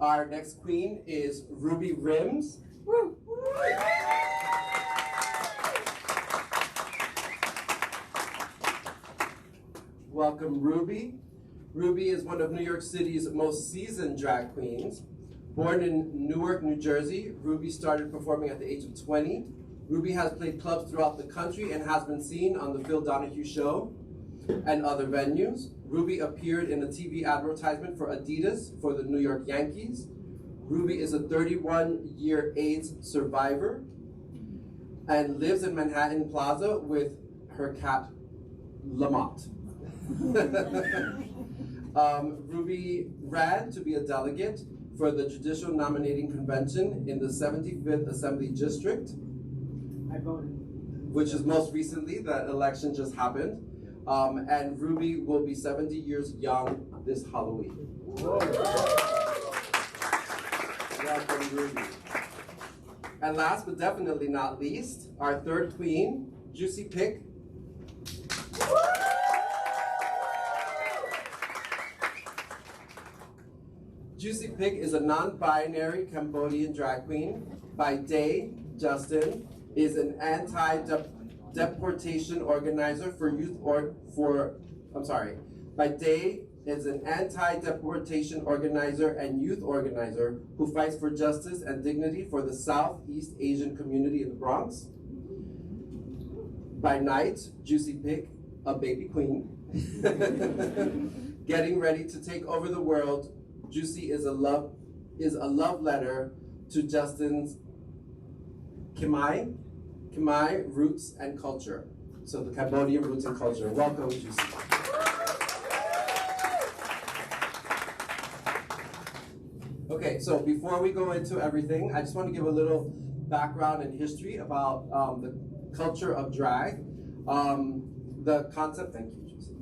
Our next queen is Ruby Rims. Woo. Welcome, Ruby. Ruby is one of New York City's most seasoned drag queens. Born in Newark, New Jersey, Ruby started performing at the age of 20. Ruby has played clubs throughout the country and has been seen on The Phil Donahue Show and other venues. Ruby appeared in a TV advertisement for Adidas for the New York Yankees. Ruby is a 31-year AIDS survivor and lives in Manhattan Plaza with her cat, Lamont. Ruby ran to be a delegate for the Judicial Nominating Convention in the 75th Assembly District. I voted. Which is most recently, that election just happened. And Ruby will be 70 years young this Halloween. Welcome, Ruby. And last but definitely not least, our third queen, Jucee Pich. Jucee Pich is a non-binary Cambodian drag queen. By day, Justin is an anti-deportation organizer for youth By day is an anti-deportation organizer and youth organizer who fights for justice and dignity for the Southeast Asian community in the Bronx. By night, Jucee Pich, a baby queen, getting ready to take over the world. Jucee is a love letter to Justin's Khmer roots and culture. So the Cambodian roots and culture. Welcome, Jucee. Okay, so before we go into everything, I just want to give a little background and history about the culture of drag. The concept, thank you, Jucee.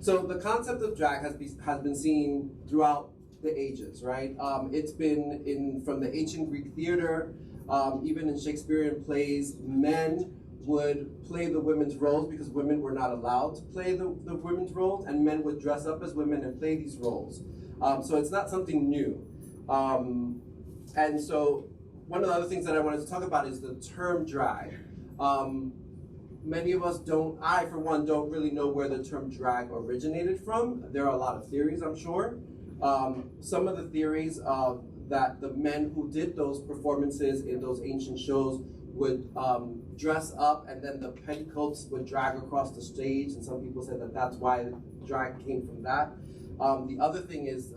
So the concept of drag has been seen throughout the ages, right? It's been from the ancient Greek theater, even in Shakespearean plays, men would play the women's roles because women were not allowed to play the women's roles, and men would dress up as women and play these roles. So it's not something new. And so one of the other things that I wanted to talk about is the term drag. Many of us I for one don't really know where the term drag originated from. There are a lot of theories, I'm sure. Some of the theories that the men who did those performances in those ancient shows would dress up, and then the petticoats would drag across the stage, and some people said that that's why drag came from that. The other thing is,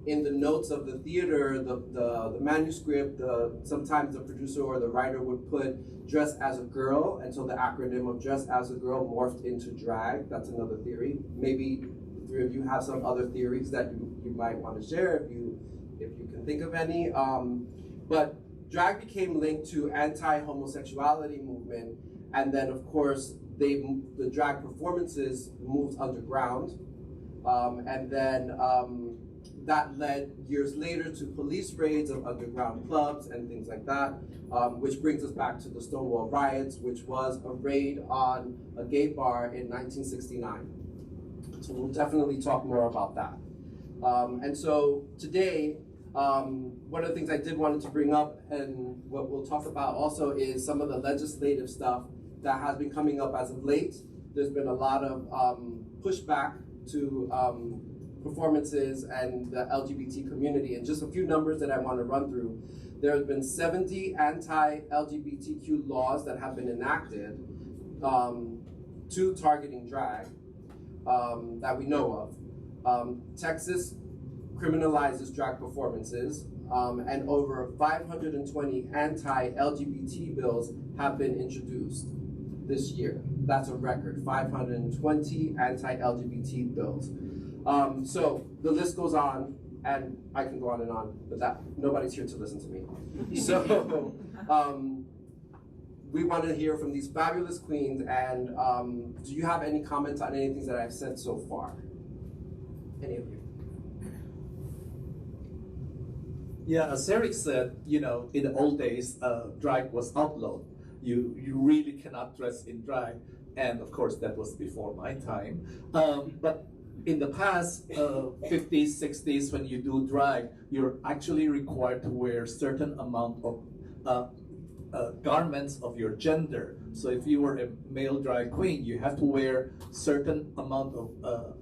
in the notes of the theater, the manuscript, sometimes the producer or the writer would put dress as a girl, and so the acronym of dress as a girl morphed into drag. That's another theory. Maybe the three of you have some other theories that you might want to share if you can think of any. But drag became linked to anti-homosexuality movement, and then of course the drag performances moved underground, and then that led years later to police raids of underground clubs and things like that, which brings us back to the Stonewall riots, which was a raid on a gay bar in 1969. So we'll definitely talk more about that. And so today, one of the things I did wanted to bring up, and what we'll talk about also, is some of the legislative stuff that has been coming up as of late. There's been a lot of pushback to performances and the LGBT community, and just a few numbers that I want to run through. There have been 70 anti-LGBTQ laws that have been enacted to targeting drag that we know of. Texas criminalizes drag performances, and over 520 anti-LGBT bills have been introduced this year. That's a record, 520 anti-LGBT bills. So the list goes on, and I can go on, but nobody's here to listen to me. So we want to hear from these fabulous queens, and do you have any comments on anything that I've said so far? Any of you? Yeah, as Eric said, in the old days, drag was outlawed. You really cannot dress in drag, and of course that was before my time. But in the past 50s, 60s, when you do drag, you're actually required to wear certain amount of garments of your gender. So if you were a male drag queen, you have to wear certain amount of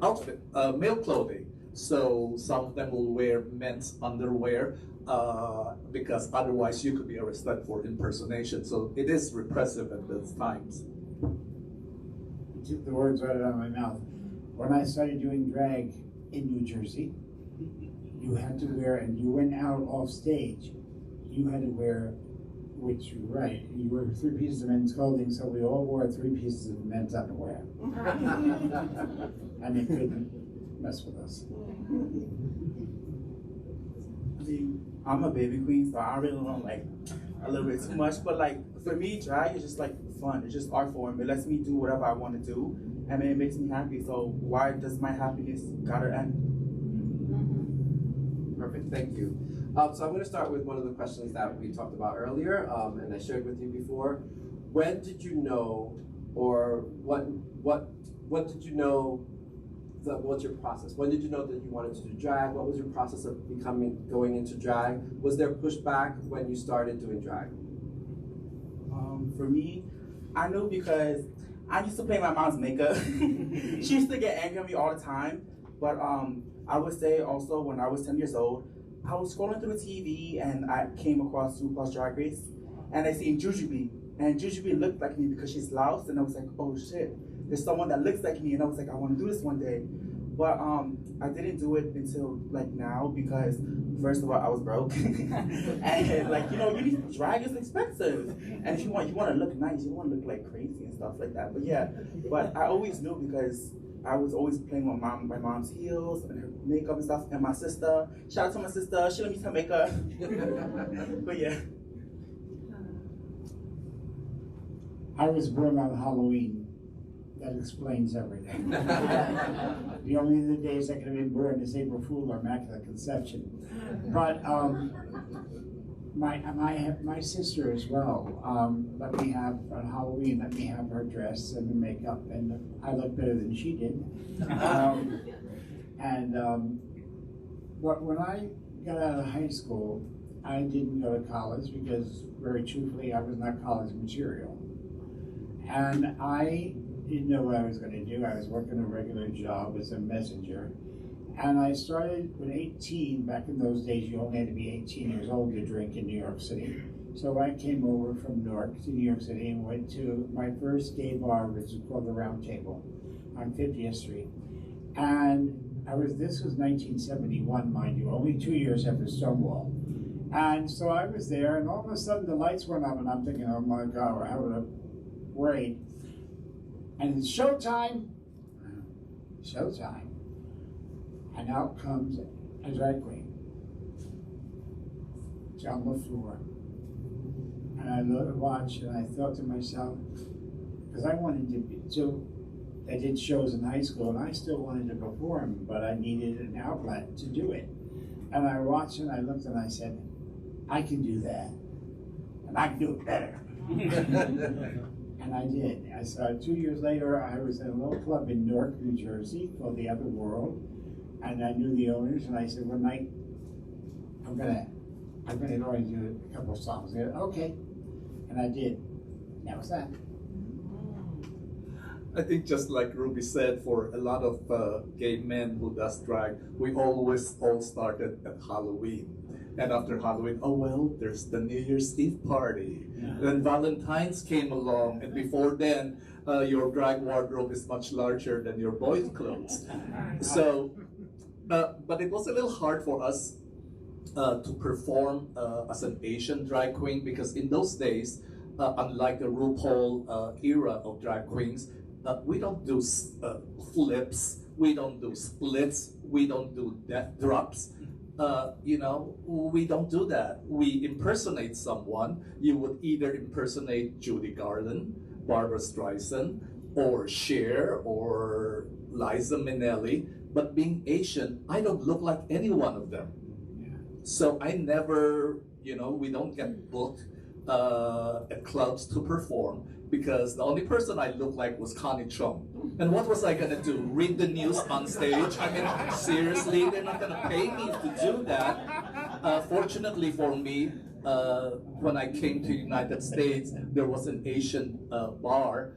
outfit, male clothing. So some of them will wear men's underwear because otherwise you could be arrested for impersonation. So it is repressive at those times. You took the words right out of my mouth. When I started doing drag in New Jersey, you had to wear, and you went out off stage, you had to wear, which you're right, you wore 3 pieces of men's clothing, so we all wore 3 pieces of men's underwear. And they couldn't mess with us. I mean, I'm a baby queen, so I really don't like a little bit too much. But like for me, drag is just like fun. It's just art form. It lets me do whatever I want to do, and it makes me happy. So why does my happiness gotta end? Perfect, thank you. So I'm going to start with one of the questions that we talked about earlier, and I shared with you before. When did you know, or what did you know? What's your process? When did you know that you wanted to do drag? What was your process of going into drag? Was there pushback when you started doing drag? For me, I knew because I used to play my mom's makeup. She used to get angry at me all the time. But I would say also when I was 10 years old, I was scrolling through the TV and I came across RuPaul's Drag Race, and I seen Jucee, and Jucee looked like me because she's Laos, and I was like, oh shit, there's someone that looks like me, and I was like, I want to do this one day. But I didn't do it until like now because first of all I was broke, and like drag is expensive, and if you want to look nice, you want to look like crazy and stuff like that. But yeah, but I always knew because I was always playing with my mom's heels and her makeup and stuff, and my sister. Shout out to my sister. She let me use her makeup. But yeah. I was born on Halloween. That explains everything. The only other days I could have been born is April Fool or Immaculate Conception. But my sister as well let me have, on Halloween, let me have her dress and the makeup, and I look better than she did. But when I got out of high school, I didn't go to college because, very truthfully, I was not college material. And I didn't know what I was going to do. I was working a regular job as a messenger. And I started with 18. Back in those days, you only had to be 18 years old to drink in New York City. So I came over from Newark to New York City and went to my first gay bar, which is called the Round Table on 50th Street. And this was 1971, mind you, only 2 years after Stonewall. And so I was there, and all of a sudden the lights went up, and I'm thinking, oh my God, we're having a parade. And it's showtime. Showtime. And out comes a drag queen. It's on the floor. And I looked at watch, and I thought to myself, because I wanted to be, so I did shows in high school, and I still wanted to perform, but I needed an outlet to do it. And I watched, and I looked, and I said, I can do that. And I can do it better. And I did. I saw 2 years later, I was in a little club in Newark, New Jersey called The Other World. And I knew the owners, and I said, one night, I'm gonna go and do a couple of songs. They said, okay. And I did. And that was that. I think just like Ruby said, for a lot of gay men who does drag, we always all started at Halloween. And after Halloween, oh well, there's the New Year's Eve party. Yeah. Then Valentine's came along, and before then, your drag wardrobe is much larger than your boys' clothes. So, but it was a little hard for us to perform as an Asian drag queen, because in those days, unlike the RuPaul era of drag queens, we don't do flips, we don't do splits, we don't do death drops. We don't do that. We impersonate someone. You would either impersonate Judy Garland, Barbara Streisand, or Cher, or Liza Minnelli. But being Asian, I don't look like any one of them. So I never, we don't get booked at clubs to perform because the only person I looked like was Connie Chung. And what was I gonna do? Read the news on stage? I mean, seriously, they're not gonna pay me to do that. Fortunately for me, when I came to the United States, there was an Asian bar.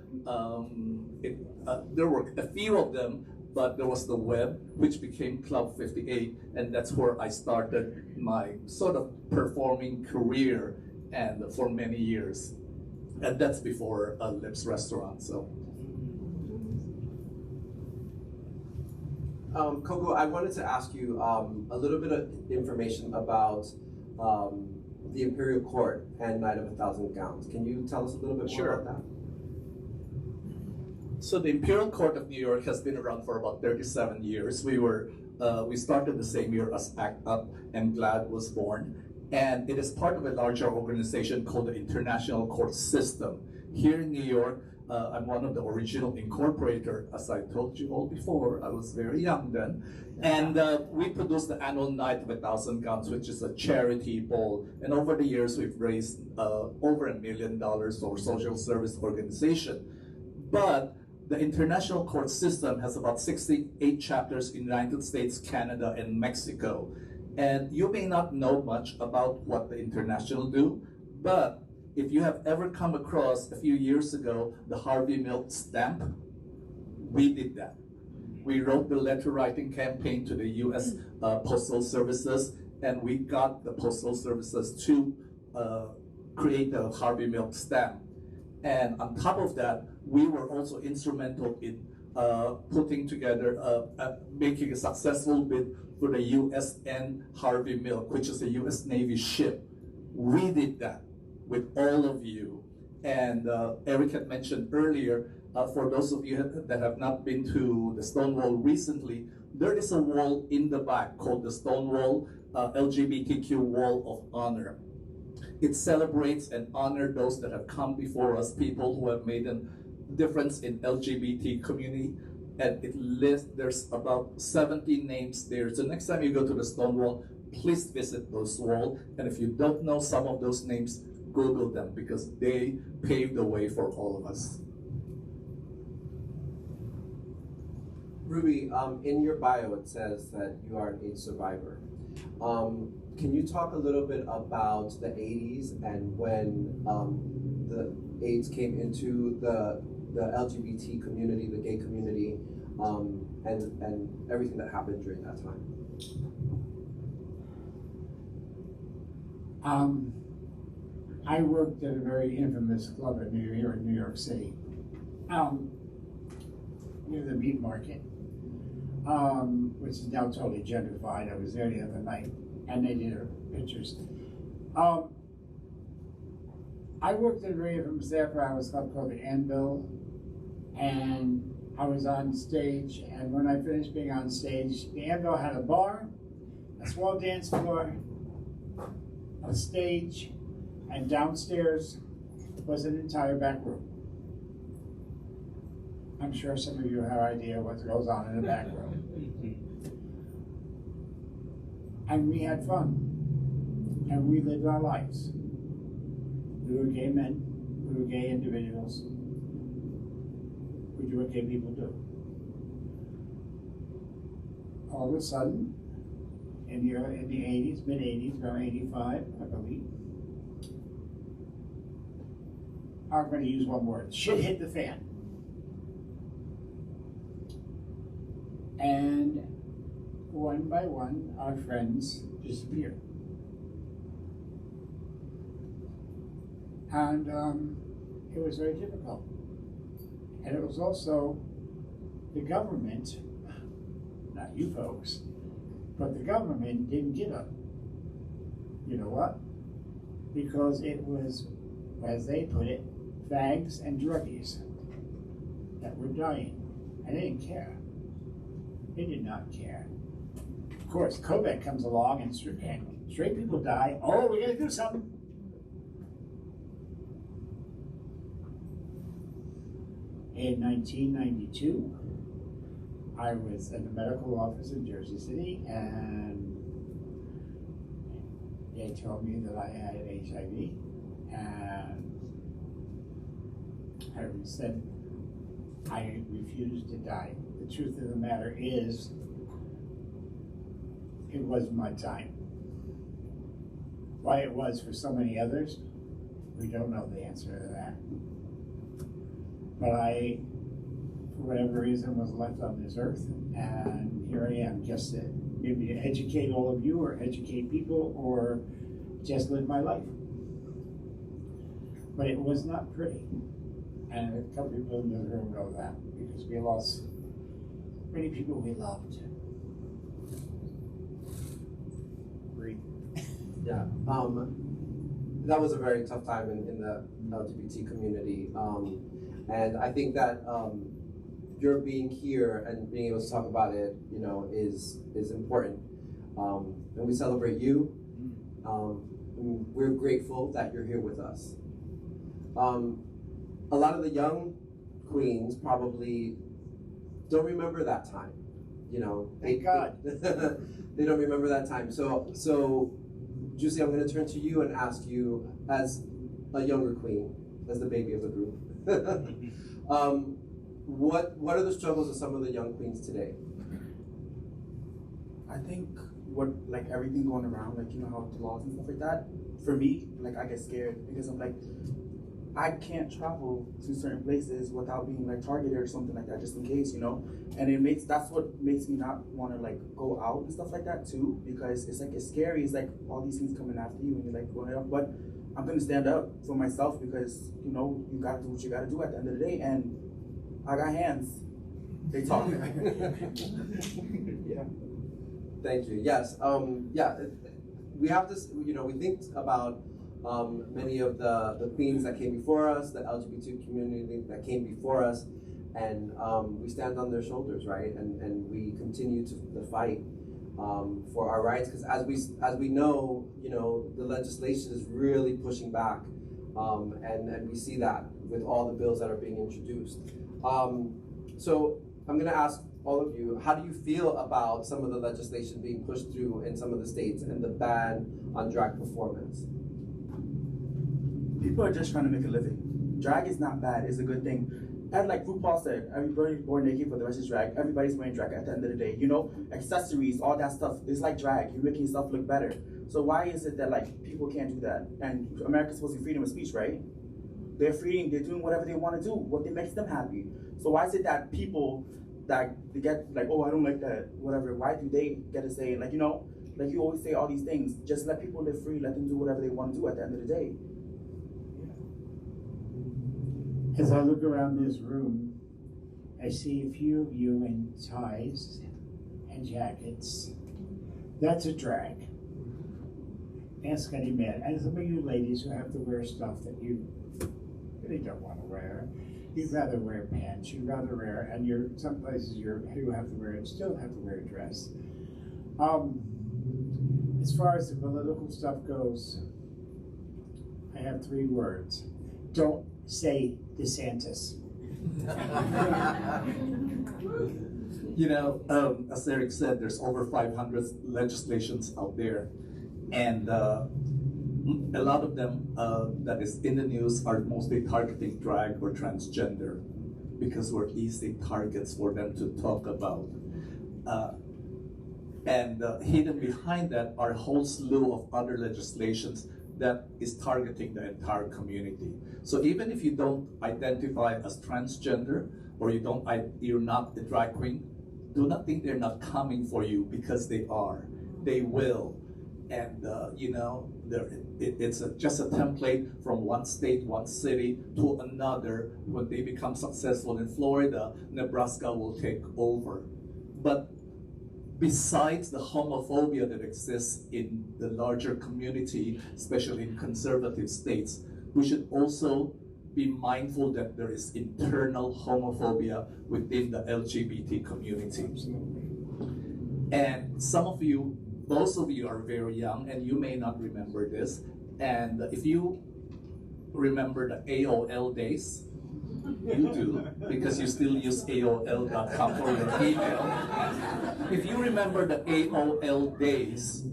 There were a few of them, but there was the web, which became Club 58, and that's where I started my sort of performing career, and for many years. And that's before Lips Restaurant. So, Coco, I wanted to ask you a little bit of information about the Imperial Court and Night of a Thousand Gowns. Can you tell us a little bit more about that? So the Imperial Court of New York has been around for about 37 years. We started the same year as ACT UP and GLAD was born. And it is part of a larger organization called the International Court System. Here in New York, I'm one of the original incorporator. As I told you all before, I was very young then. And we produced the annual Night of a Thousand Gowns, which is a charity ball. And over the years, we've raised over $1 million for social service organization. But the International Court System has about 68 chapters in the United States, Canada, and Mexico. And you may not know much about what the International do, but if you have ever come across a few years ago the Harvey Milk stamp, we did that. We wrote the letter writing campaign to the U.S. Postal Services, and we got the Postal Services to create the Harvey Milk stamp. And on top of that, we were also instrumental in putting together, making a successful bid for the USN Harvey Milk, which is a U.S. Navy ship. We did that with all of you. And Eric had mentioned earlier, for those of you that have not been to the Stonewall recently, there is a wall in the back called the Stonewall LGBTQ Wall of Honor. It celebrates and honors those that have come before us, people who have made a difference in LGBT community. And it lists, there's about 70 names there. So next time you go to the Stonewall, please visit those walls. And if you don't know some of those names, Google them, because they paved the way for all of us. Ruby, in your bio it says that you are an AIDS survivor. Can you talk a little bit about the 80s and when the AIDS came into the LGBT community, the gay community, and everything that happened during that time? I worked at a very infamous club in New York City, near the meat market, which is now totally gentrified. I was there the other night, and they did pictures. I worked at a very infamous after-hours club called the Anvil, and I was on stage, and when I finished being on stage, the Anvil had a bar, a small dance floor, a stage, and downstairs was an entire back room. I'm sure some of you have an idea what goes on in the back room. And we had fun, and we lived our lives. We were gay men, we were gay individuals. We do what gay people do. All of a sudden, in the 80s, mid-80s, around 85, I believe, I'm going to use one word, shit hit the fan. And one by one, our friends disappeared. And it was very difficult. And it was also the government, not you folks, but the government didn't give up. You know what? Because it was, as they put it, fags and druggies that were dying. And they didn't care. They did not care. Of course, COVID comes along and straight people die. Oh, we gotta do something. In 1992, I was in the medical office in Jersey City, and they told me that I had HIV, and I said, I refuse to die. The truth of the matter is, it was my time. Why it was for so many others, we don't know the answer to that. But I, for whatever reason, was left on this earth, and here I am, just to maybe to educate all of you, or educate people, or just live my life. But it was not pretty. And a couple people in this room know that, because we lost many people we loved. Breathe. Yeah, that was a very tough time in the LGBT community, and I think that your being here and being able to talk about it, you know, is important. And we celebrate you. We're grateful that you're here with us. A lot of the young queens probably don't remember that time, you know. Thank God. They don't remember that time. So Jucee, I'm going to turn to you and ask you, as a younger queen, as the baby of the group, what are the struggles of some of the young queens today? I think what, like, everything going around, like, you know how the laws and stuff like that, for me, like, I get scared because I'm like, I can't travel to certain places without being like targeted or something like that, just in case, you know. And that's what makes me not want to like go out and stuff like that too, because it's like, it's scary. It's like all these things coming after you and you're like going up. But I'm gonna stand up for myself, because you know you gotta do what you gotta do at the end of the day. And I got hands. They talk. Yeah. Thank you. Yes. Yeah. We have this. You know, we think about many of the queens that came before us, the LGBT community that came before us, and we stand on their shoulders, right? And we continue the fight for our rights, because as we know, you know, the legislation is really pushing back, and we see that with all the bills that are being introduced. So I'm going to ask all of you, how do you feel about some of the legislation being pushed through in some of the states and the ban on drag performance? People are just trying to make a living. Drag is not bad, it's a good thing. And like RuPaul said, everybody's born naked, for the rest is drag. Everybody's wearing drag at the end of the day. You know, accessories, all that stuff is like drag. You're making yourself look better. So why is it that like people can't do that? And America's supposed to be freedom of speech, right? They're doing whatever they want to do, what makes them happy. So why is it that people that they get like, oh, I don't like that, whatever, why do they get to say, like, you know, like you always say all these things, just let people live free, let them do whatever they want to do at the end of the day. As I look around this room, I see a few of you in ties and jackets. That's a drag. Ask any man. And some of you ladies who have to wear stuff that you really don't want to wear. You'd rather wear pants, you'd rather wear, and some places you have to wear it, still have to wear a dress. As far as the political stuff goes, I have 3 words. Don't say DeSantis. You know, as Eric said, there's over 500 legislations out there, and a lot of them that is in the news are mostly targeting drag or transgender, because we're easy targets for them to talk about. And hidden behind that are a whole slew of other legislations that is targeting the entire community. So even if you don't identify as transgender, or you're not a drag queen, do not think they're not coming for you, because they are. They will. And you know, it's just a template from one state, one city to another. When they become successful in Florida, Nebraska will take over. But besides the homophobia that exists in the larger community, especially in conservative states, we should also be mindful that there is internal homophobia within the LGBT community. And most of you are very young, and you may not remember this. And if you remember the AOL days, you do, because you still use AOL.com for your email. If you remember the AOL days,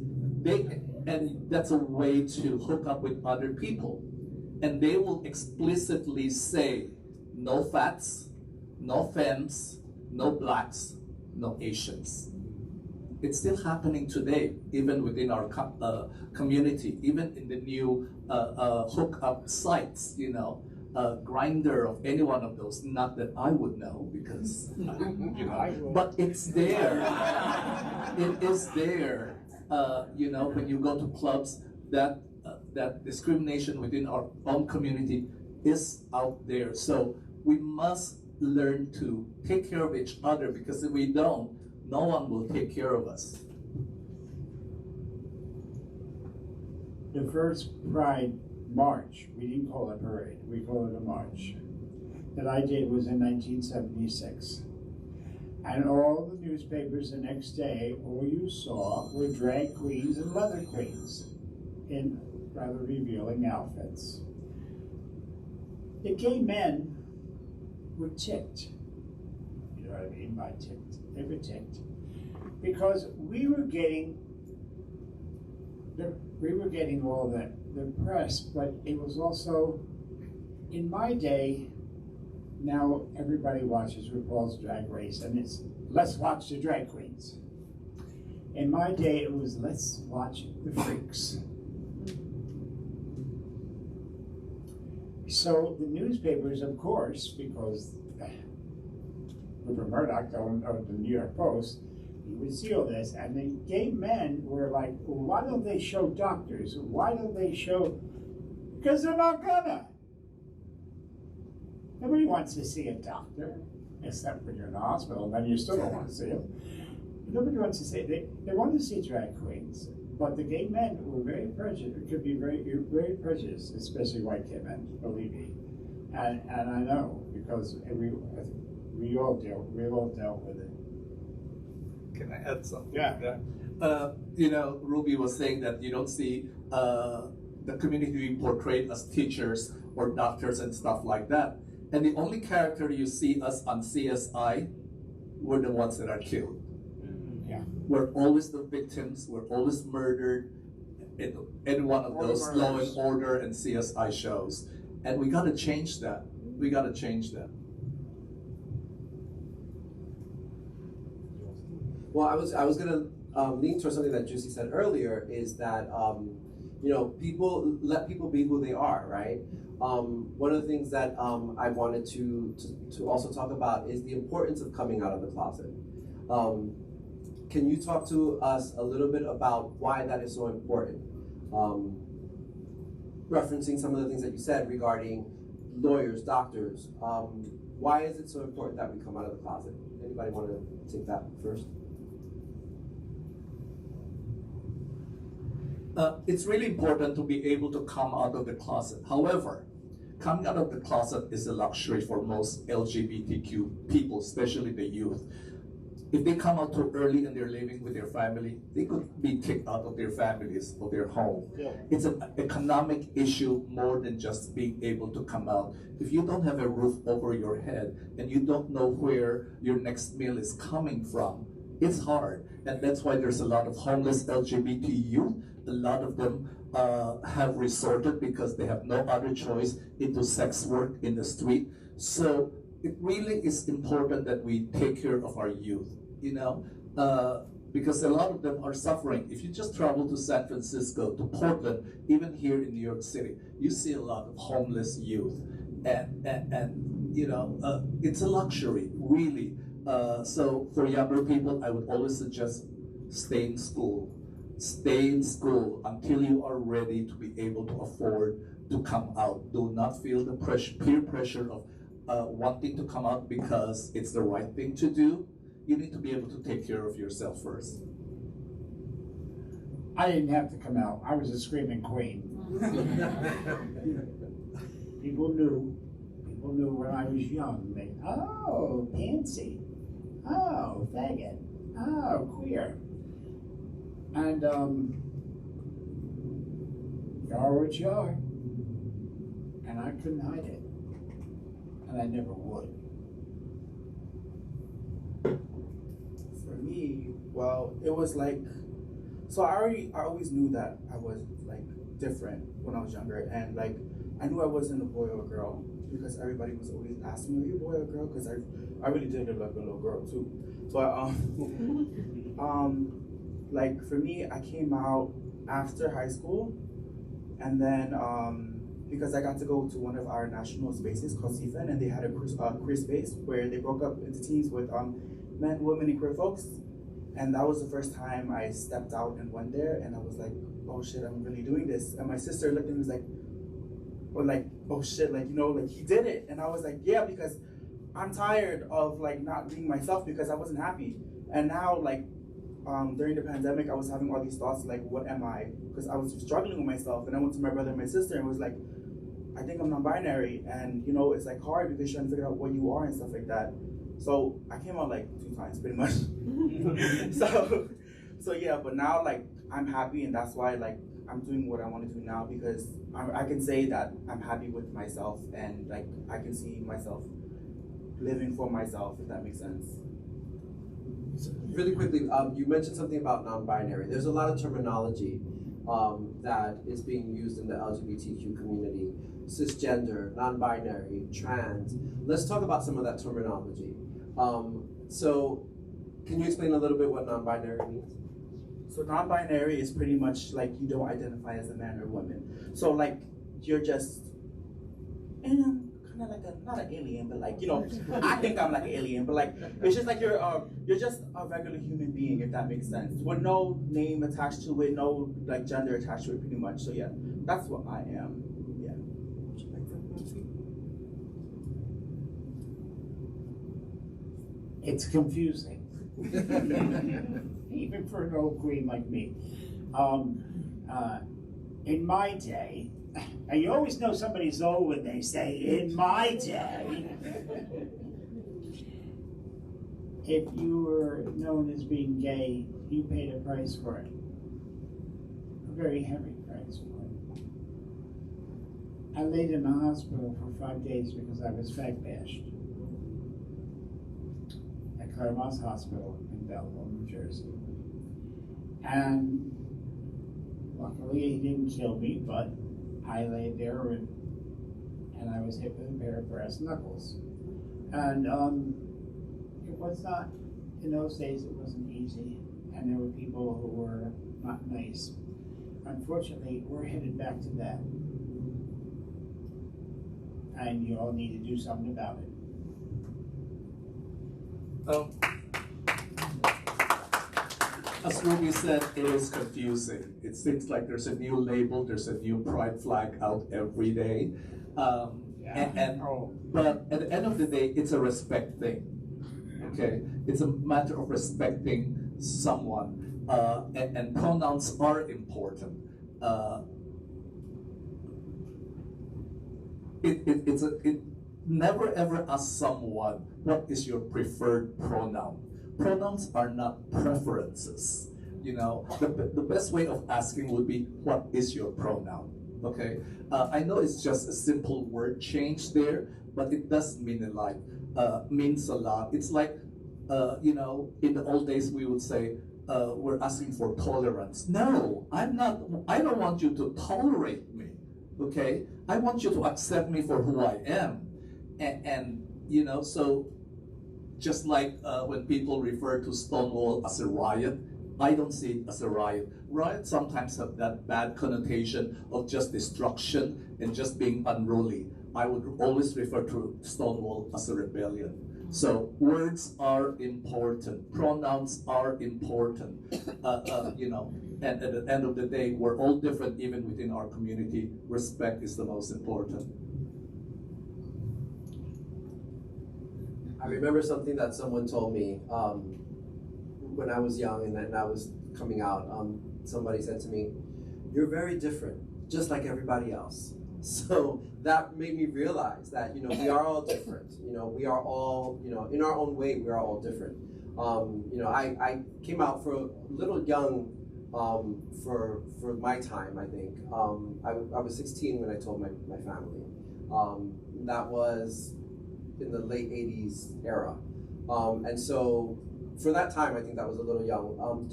and that's a way to hook up with other people. And they will explicitly say no fats, no femmes, no blacks, no Asians. It's still happening today, even within our community, even in the new hookup sites, Grinder of any one of those. Not that I would know, because but it's there. It is there. When you go to clubs, that discrimination within our own community is out there. So we must learn to take care of each other, because if we don't, no one will take care of us. The first Pride March, we didn't call it a parade, we call it a march, that I did was in 1976. And all the newspapers the next day, all you saw were drag queens and leather queens in rather revealing outfits. The gay men were ticked. You know what I mean by ticked? They were ticked. Because we were getting all the press, but it was also, in my day, now everybody watches RuPaul's Drag Race, and it's, let's watch the drag queens. In my day, it was, let's watch the freaks. So the newspapers, of course, because Rupert Murdoch of the New York Post, he would see all this, and the gay men were like, well, why don't they show doctors? Why don't they show, because they're not gonna. Nobody wants to see a doctor, except when you're in the hospital, then you still don't want to see them. Nobody wants to see, they want to see drag queens, but the gay men were very prejudiced, could be very, very prejudiced, especially white gay men, believe me. And I know, because we all dealt with it. Can I add something? Yeah. Ruby was saying that you don't see the community being portrayed as teachers or doctors and stuff like that. And the only character you see us on CSI were the ones that are killed. Yeah. We're always the victims, we're always murdered in any one of those Law and Order and CSI shows. And we gotta change that. We gotta change that. Well, I was gonna lean towards something that Jucee said earlier, is that people let people be who they are, right? One of the things that I wanted to also talk about is the importance of coming out of the closet. Can you talk to us a little bit about why that is so important? Referencing some of the things that you said regarding lawyers, doctors. Why is it so important that we come out of the closet? Anybody want to take that first? It's really important to be able to come out of the closet. However, coming out of the closet is a luxury for most LGBTQ people, especially the youth. If they come out too early and they're living with their family, they could be kicked out of their families or their home. Yeah. It's an economic issue more than just being able to come out. If you don't have a roof over your head and you don't know where your next meal is coming from, it's hard. And that's why there's a lot of homeless LGBT youth. A lot of them have resorted, because they have no other choice, into sex work in the street. So it really is important that we take care of our youth, because a lot of them are suffering. If you just travel to San Francisco, to Portland, even here in New York City, you see a lot of homeless youth. And it's a luxury, really. So for younger people, I would always suggest stay in school. Stay in school until you are ready to be able to afford to come out. Do not feel the peer pressure of wanting to come out because it's the right thing to do. You need to be able to take care of yourself first. I didn't have to come out. I was a screaming queen. People knew when I was young. Oh, pansy. Oh, faggot. Oh, queer. And you are what you are. And I couldn't hide it. And I never would. For me, well, it was like, so I always knew that I was like different when I was younger, and like I knew I wasn't a boy or a girl because everybody was always asking me, "Are you a boy or a girl?" Because I really did look like a little girl too. But like for me, I came out after high school, and then because I got to go to one of our national spaces called CFN, and they had a queer space where they broke up into teams with men, women, and queer folks. And that was the first time I stepped out and went there, and I was like, oh shit, I'm really doing this. And my sister looked at me and was like, oh shit, like, you know, like he did it. And I was like, yeah, because I'm tired of like not being myself because I wasn't happy. And now like during the pandemic, I was having all these thoughts like, what am I? Because I was struggling with myself. And I went to my brother and my sister and was like, I think I'm non-binary. And you know, it's like hard because you're trying to figure out what you are and stuff like that. So I came out like 2 times pretty much. so yeah, but now like I'm happy, and that's why like I'm doing what I want to do now, because I can say that I'm happy with myself, and like I can see myself living for myself, if that makes sense. Really quickly, you mentioned something about non-binary. There's a lot of terminology that is being used in the LGBTQ community: cisgender, non-binary, trans. Let's talk about some of that terminology. So, can you explain a little bit what non-binary means? So non-binary is pretty much like you don't identify as a man or woman. So like you're just kind of like not an alien, but like, you know, I think I'm like an alien, but like it's just like you're just a regular human being, if that makes sense, with no name attached to it, no like gender attached to it, pretty much. So yeah, that's what I am. Yeah. Would you like to? It's confusing. Even for an old queen like me. In my day, and you always know somebody's old when they say, in my day, if you were known as being gay, you paid a price for it. A very heavy price for it. I laid in the hospital for 5 days because I was fag bashed. Claremont Hospital in Belleville, New Jersey. And luckily he didn't kill me, but I lay there and I was hit with a pair of brass knuckles. And it was not, in those days it wasn't easy, and there were people who were not nice. Unfortunately, we're headed back to that. And you all need to do something about it. As Ruby said, it is confusing. It seems like there's a new label, there's a new pride flag out every day. But at the end of the day, it's a respect thing. Okay? It's a matter of respecting someone. And pronouns are important. Never ever ask someone, what is your preferred pronoun? Pronouns are not preferences. You know, the best way of asking would be, what is your pronoun? Okay, I know it's just a simple word change there, but it does mean a lot. Means a lot. It's like, you know, in the old days we would say, we're asking for tolerance. No, I'm not. I don't want you to tolerate me. Okay, I want you to accept me for who I am. And you know, so just like when people refer to Stonewall as a riot, I don't see it as a riot. Riots sometimes have that bad connotation of just destruction and just being unruly. I would always refer to Stonewall as a rebellion. So words are important, pronouns are important, you know, and at the end of the day, we're all different even within our community. Respect is the most important. I remember something that someone told me when I was young and I was coming out. Somebody said to me, "You're very different, just like everybody else." So that made me realize that, you know, we are all different. You know, we are all, you know, in our own way, we are all different. You know, I came out for a little young for my time, I think. I was 16 when I told my family. That was in the late 80s era. And so for that time, I think that was a little young.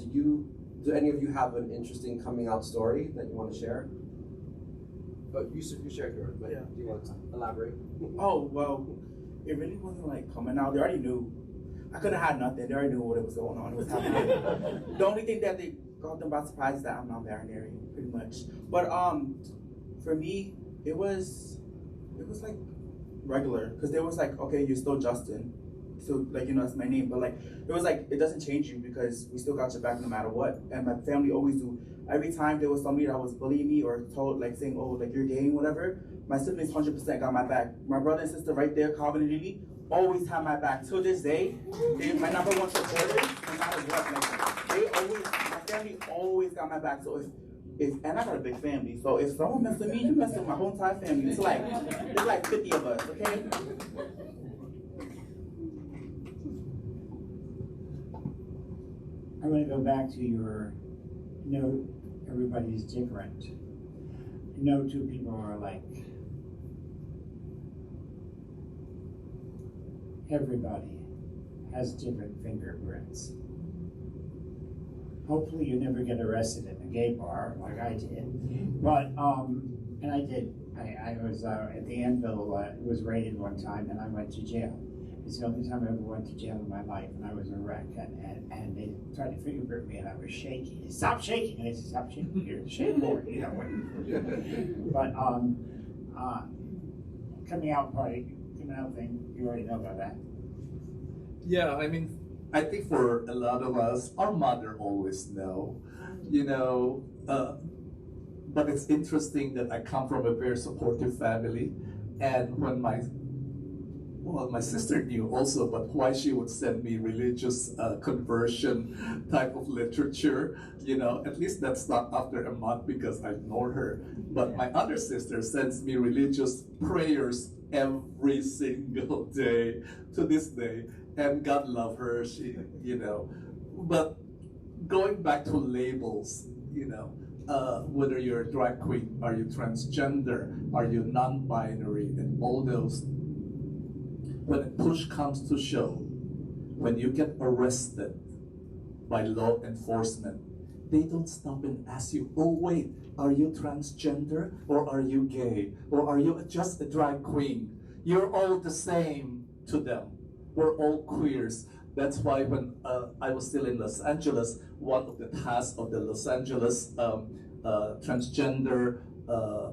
Do any of you have an interesting coming out story that you want to share? But you shared yours, but Yeah. do you want to elaborate? Oh, well, it really wasn't like coming out. They already knew. I could have had nothing. They already knew what was going on. It was happening. The only thing that they caught them by surprise is that I'm non-binary, pretty much. But for me, it was like regular, because there was like, okay, you're still Justin, so like, you know, that's my name, but like it was like, it doesn't change you because we still got your back no matter what. And my family always do. Every time there was somebody that was bullying me or told, like, saying, oh, like, you're gay and whatever, my siblings 100% got my back. My brother and sister right there, Calvin and Lily, always have my back. Till this day, they're my number one supporters, no matter what. Like, they always, my family always got my back. So if and I got a big family, so if someone messes with me, you mess with my whole entire family. It's like 50 of us, okay? I'm going to go back to your, everybody's different. No two people are alike. Everybody has different fingerprints. Hopefully you never get arrested in a gay bar like I did. But, and I did. I was at the Anvil, was raided one time and I went to jail. It's the only time I ever went to jail in my life, and I was a wreck. And they tried to fingerprint me, and I was shaking. They said, stop shaking! And I said, stop shaking. You're shaking more, you know. But coming out thing, you already know about that. Yeah, I mean, I think for a lot of us, our mother always know, but it's interesting that I come from a very supportive family, and when my sister knew also, but why she would send me religious conversion type of literature, at least that's not after a month because I ignore her. But my other sister sends me religious prayers every single day to this day, and God love her, But going back to labels, whether you're a drag queen, are you transgender, are you non-binary, and all those. When push comes to shove, when you get arrested by law enforcement, they don't stop and ask you, oh wait, are you transgender, or are you gay, or are you just a drag queen? You're all the same to them. We're all queers. That's why when I was still in Los Angeles, one of the tasks of the Los Angeles Transgender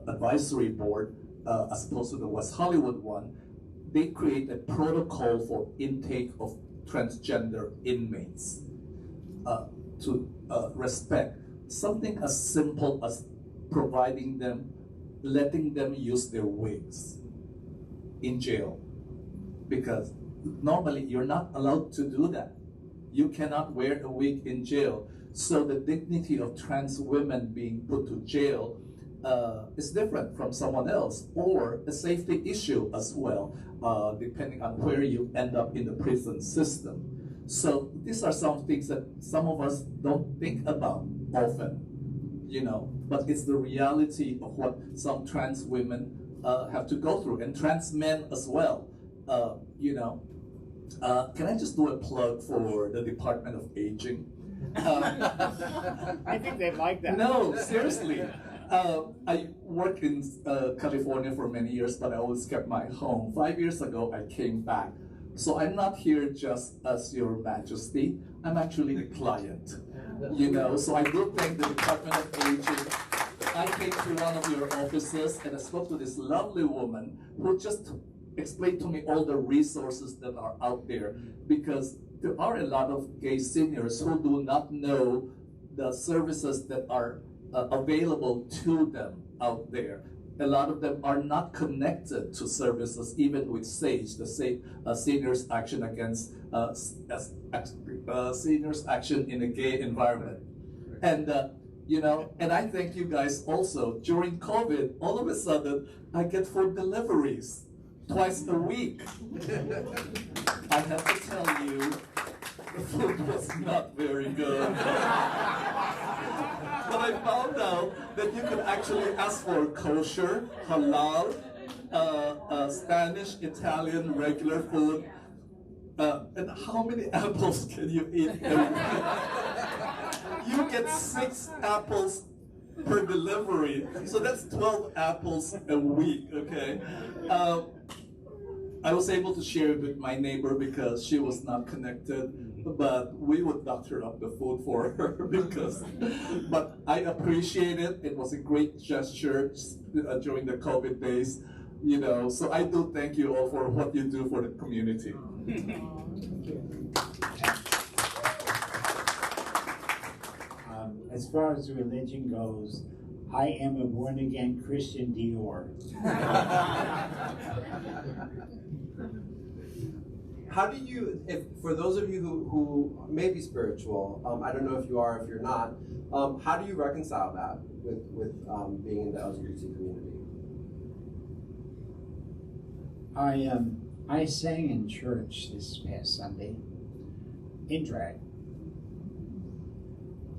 Advisory Board, as opposed to the West Hollywood one, they create a protocol for intake of transgender inmates to respect something as simple as letting them use their wigs in jail, because normally you're not allowed to do that. You cannot wear a wig in jail. So the dignity of trans women being put to jail is different from someone else, or a safety issue as well, depending on where you end up in the prison system. So these are some things that some of us don't think about often, but it's the reality of what some trans women have to go through, and trans men as well, Can I just do a plug for the Department of Aging? I think they'd like that. No, seriously. I worked in California for many years, but I always kept my home. 5 years ago, I came back. So I'm not here just as Your Majesty. I'm actually the client. So I do thank the Department of Aging. I came to one of your offices and I spoke to this lovely woman who just explained to me all the resources that are out there, because there are a lot of gay seniors who do not know the services that are available to them out there. A lot of them are not connected to services, even with SAGE, the Seniors Action Against Seniors Action in a Gay Environment. And and I thank you guys also. During COVID, all of a sudden, I get food deliveries twice a week. I have to tell you, the food was not very good. But I found out that you could actually ask for kosher, halal, Spanish, Italian, regular food. And how many apples can you eat every day? You get 6 apples per delivery. So that's 12 apples a week, okay? I was able to share it with my neighbor because she was not connected, but we would doctor up the food for her because, but I appreciate it. It was a great gesture during the COVID days, you know, so I do thank you all for what you do for the community. As far as religion goes, I am a born-again Christian Dior. How do you, if for those of you who may be spiritual, I don't know if you are, if you're not, how do you reconcile that with being in the LGBT community? I sang in church this past Sunday in drag.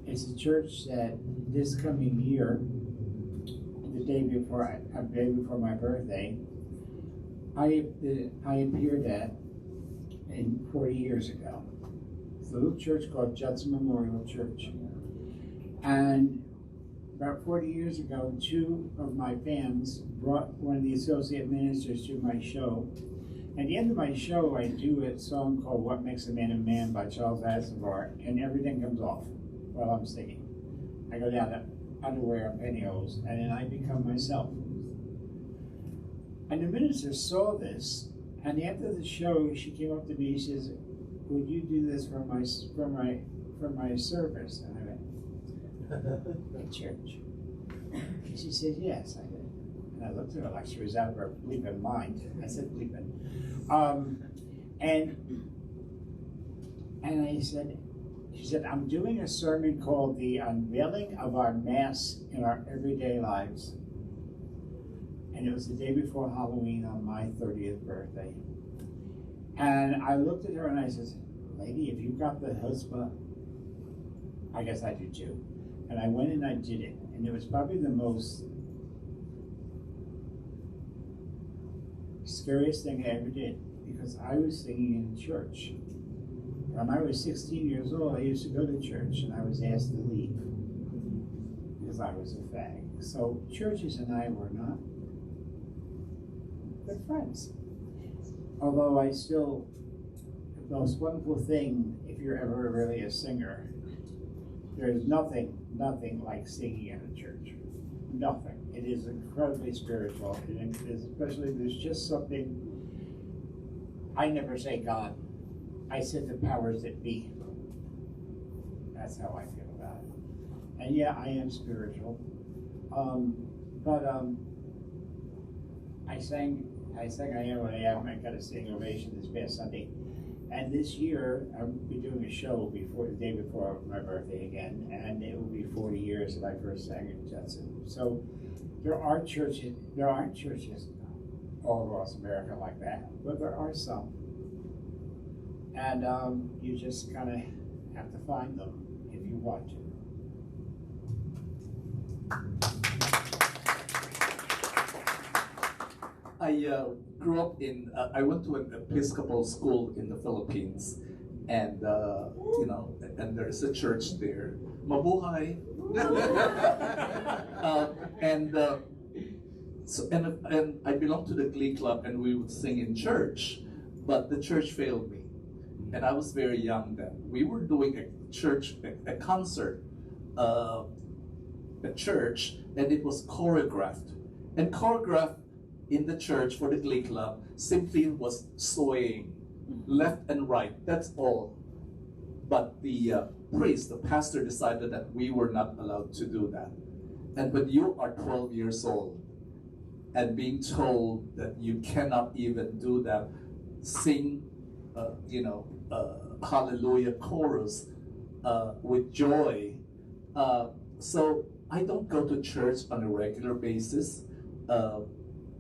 It's a church that this coming year, the day before my birthday, I appeared at 40 years ago. It's a little church called Jucee Memorial Church. And about 40 years ago, two of my fans brought one of the associate ministers to my show. At the end of my show, I do a song called What Makes a Man by Charles Aznavour, and everything comes off while I'm singing. I go down to underwear and pantyhose, and then I become myself. And the minister saw this, and after the show, she came up to me. She says, "Would you do this for my service?" And I went, "At church?" And she said, "Yes." I did. And I looked at her like she was out of her bleeping mind. I said, "Bleeping." And I said, she said, "I'm doing a sermon called The Unveiling of Our Mass in Our Everyday Lives." And it was the day before Halloween on my 30th birthday. And I looked at her and I said, "Lady, if you got the chutzpah, I guess I do too." And I went and I did it. And it was probably the most scariest thing I ever did, because I was singing in church. When I was 16 years old, I used to go to church, and I was asked to leave because I was a fag. So churches and I were not good friends. Although I still, the most wonderful thing, if you're ever really a singer, there's nothing like singing in a church. Nothing. It is incredibly spiritual, and especially there's just something. I never say God. I said the powers that be. That's how I feel about it. And yeah, I am spiritual. I sang I Am What I Am. I got a standing ovation this past Sunday. And this year, I'll be doing a show the day before my birthday again, and it will be 40 years that I first sang in Jucee. So there aren't churches all across America like that, but there are some. And you just kind of have to find them if you want to. I grew up in, I went to an Episcopal school in the Philippines, and and there's a church there. Mabuhay! And I belonged to the Glee Club, and we would sing in church, but the church failed me, and I was very young then. We were doing a concert at church, and it was choreographed, in the church for the Glee Club simply was swaying left and right, that's all. But the priest, the pastor, decided that we were not allowed to do that. And when you are 12 years old and being told that you cannot even do that, sing, hallelujah chorus with joy. So I don't go to church on a regular basis.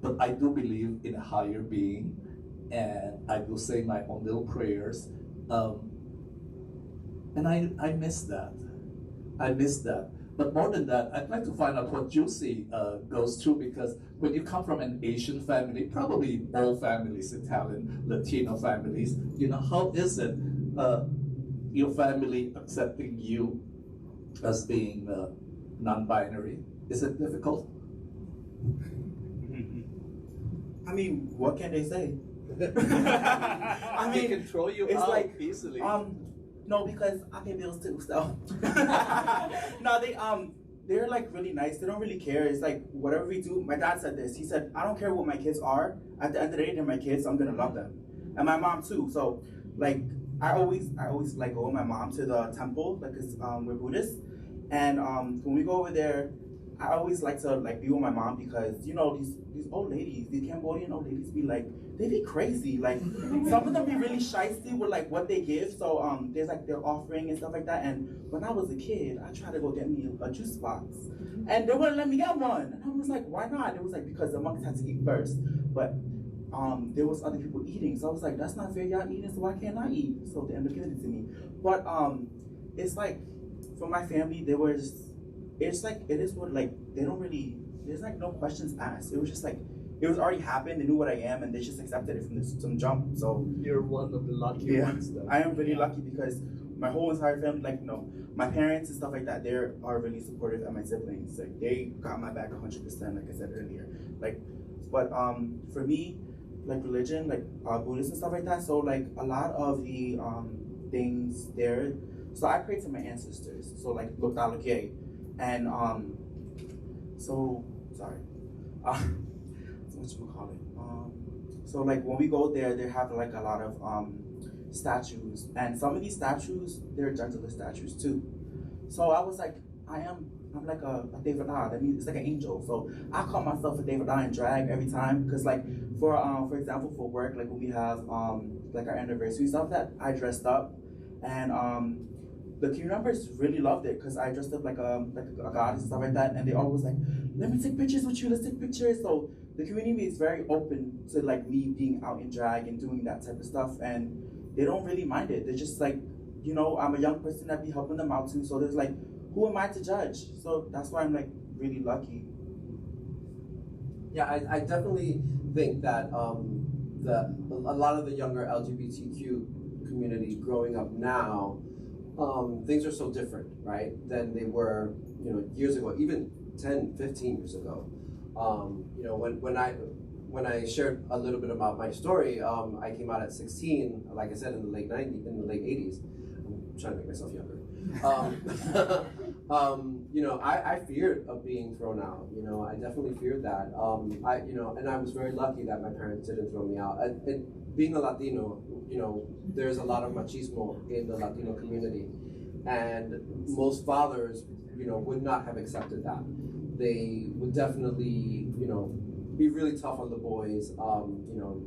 But I do believe in a higher being, and I do say my own little prayers. And I miss that. I miss that. But more than that, I'd like to find out what Jucee goes through, because when you come from an Asian family, probably all families, Italian, Latino families, how is it your family accepting you as being non-binary. Is it difficult? I mean, what can they say? I mean, they can throw you it's out like, easily. No, because I pay bills too, so. No, they're like really nice. They don't really care. It's like whatever we do. My dad said this. He said, I don't care what my kids are. At the end of the day, they're my kids. So I'm gonna love them, and my mom too. So like I always like go with my mom to the temple, like 'cause we're Buddhists, and when we go over there, I always like to like be with my mom because you know these old ladies, these Cambodian old ladies be like, they be crazy. Like some of them be really shysty with like what they give. So there's like their offering and stuff like that. And when I was a kid, I tried to go get me a juice box, and they wouldn't let me get one. And I was like, why not? It was like because the monks had to eat first, but there was other people eating. So I was like, that's not fair. Y'all eating, so why can't I eat? So they ended up giving it to me. But it's like for my family, they were just. It's like it is what like they don't really. There's like no questions asked. It was just like. It was already happened. They knew what I am, and they just accepted it from jump. So you're one of the lucky ones. Though. I am really lucky because my whole entire family, like my parents and stuff like that, they are really supportive, and my siblings, like they got my back 100%. Like I said earlier, like, but for me, like religion, like Buddhist and stuff like that. So like a lot of the things there. So I prayed to my ancestors. So like Lachine, and so sorry. So like when we go there, they have like a lot of statues, and some of these statues, they're gentler statues too. So I was like, I'm like a David Ah. That means it's like an angel. So I call myself a David Ah in drag every time, because like for example for work, like when we have like our anniversary stuff, that I dressed up, and the community members really loved it because I dressed up like a goddess and stuff like that, and they always like, let me take pictures with you. Let's take pictures. So the community is very open to like me being out in drag and doing that type of stuff, and they don't really mind it. They're just like, you know, I'm a young person that be helping them out too. So there's like, who am I to judge? So that's why I'm like really lucky. Yeah, I definitely think that a lot of the younger LGBTQ community growing up now, things are so different, right, than they were, you know, years ago, even 10, 15 years ago. You know, when I shared a little bit about my story, I came out at 16, like I said, in the late 80s. I'm trying to make myself younger. You know, I feared of being thrown out. You know, I definitely feared that. You know, and I was very lucky that my parents didn't throw me out. And being a Latino, you know, there's a lot of machismo in the Latino community, and most fathers, you know, would not have accepted that. They would definitely, you know, be really tough on the boys. You know,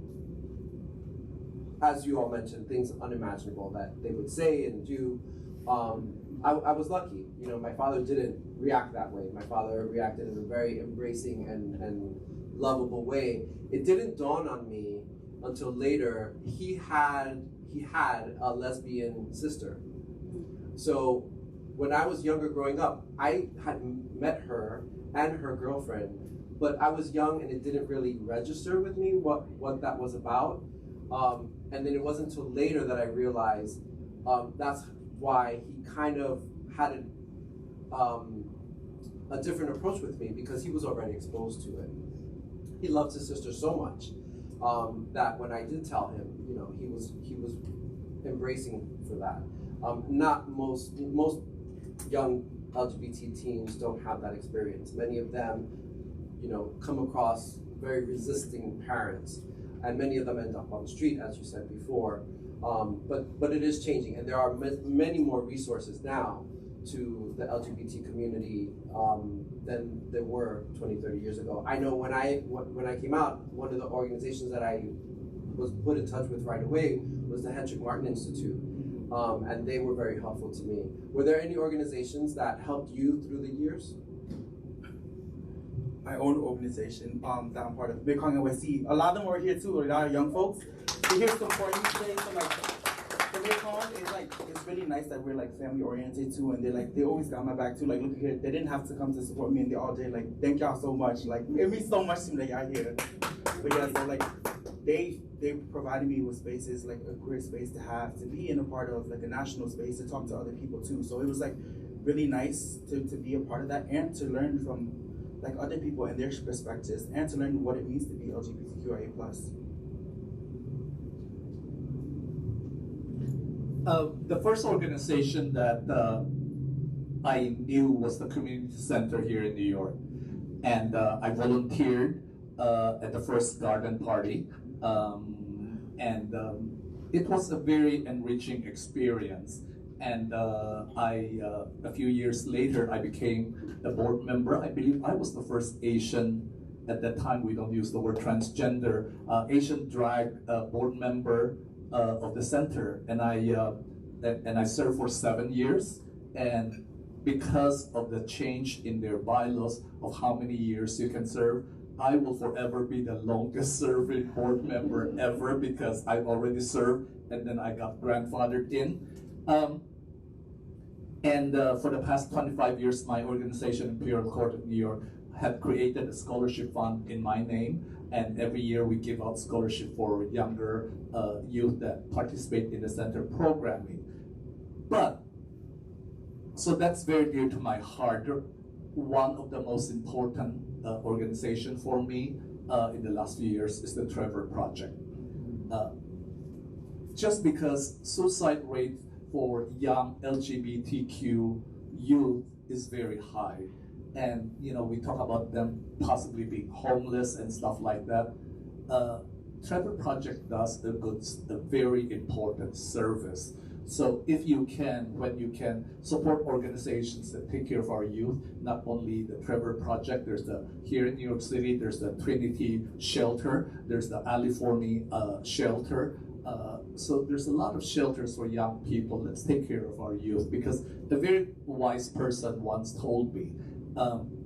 as you all mentioned, things unimaginable that they would say and do. I was lucky, you know, my father didn't react that way. My father reacted in a very embracing and lovable way. It didn't dawn on me until later. He had a lesbian sister. So when I was younger growing up, I had met her and her girlfriend, but I was young and it didn't really register with me what that was about. And then it wasn't until later that I realized that's why he kind of had a different approach with me, because he was already exposed to it. He loved his sister so much that when I did tell him, you know, he was embracing for that. Not most young LGBT teens don't have that experience. Many of them, you know, come across very resisting parents, and many of them end up on the street, as you said before. But it is changing, and there are many more resources now to the LGBT community than there were 20, 30 years ago. I know when I came out, one of the organizations that I was put in touch with right away was the Hedrick Martin Institute, and they were very helpful to me. Were there any organizations that helped you through the years? My own organization that I'm part of, Big Kong NYC. A lot of them are here too. A lot of young folks. They're here supporting me today. So like, the Big Kong is like, it's really nice that we're like family oriented too, and they always got my back too. Like, look here, they didn't have to come to support me, and they all did. Like, thank y'all so much. Like, it means so much to me that y'all here. But yeah, so like, they provided me with spaces, like a queer space to be in a part of like a national space to talk to other people too. So it was like really nice to be a part of that and to learn from like other people and their perspectives and to learn what it means to be LGBTQIA+. The first organization that I knew was the community center here in New York, and I volunteered at the first garden party, and it was a very enriching experience. And a few years later, I became a board member. I believe I was the first Asian, at that time we don't use the word transgender, Asian drag board member of the center, and I served for 7 years. And because of the change in their bylaws of how many years you can serve, I will forever be the longest serving board member ever because I already served and then I got grandfathered in. For the past 25 years, my organization, Imperial Court of New York, had created a scholarship fund in my name, and every year we give out scholarship for younger youth that participate in the center programming. So that's very dear to my heart. One of the most important organization for me in the last few years is the Trevor Project. Just because suicide rate for young LGBTQ youth is very high. And we talk about them possibly being homeless and stuff like that. Trevor Project does a very important service. So if you can, when you can, support organizations that take care of our youth, not only the Trevor Project, here in New York City, there's the Trinity Shelter, there's the California Shelter. So there's a lot of shelters for young people. Let's take care of our youth, because a very wise person once told me,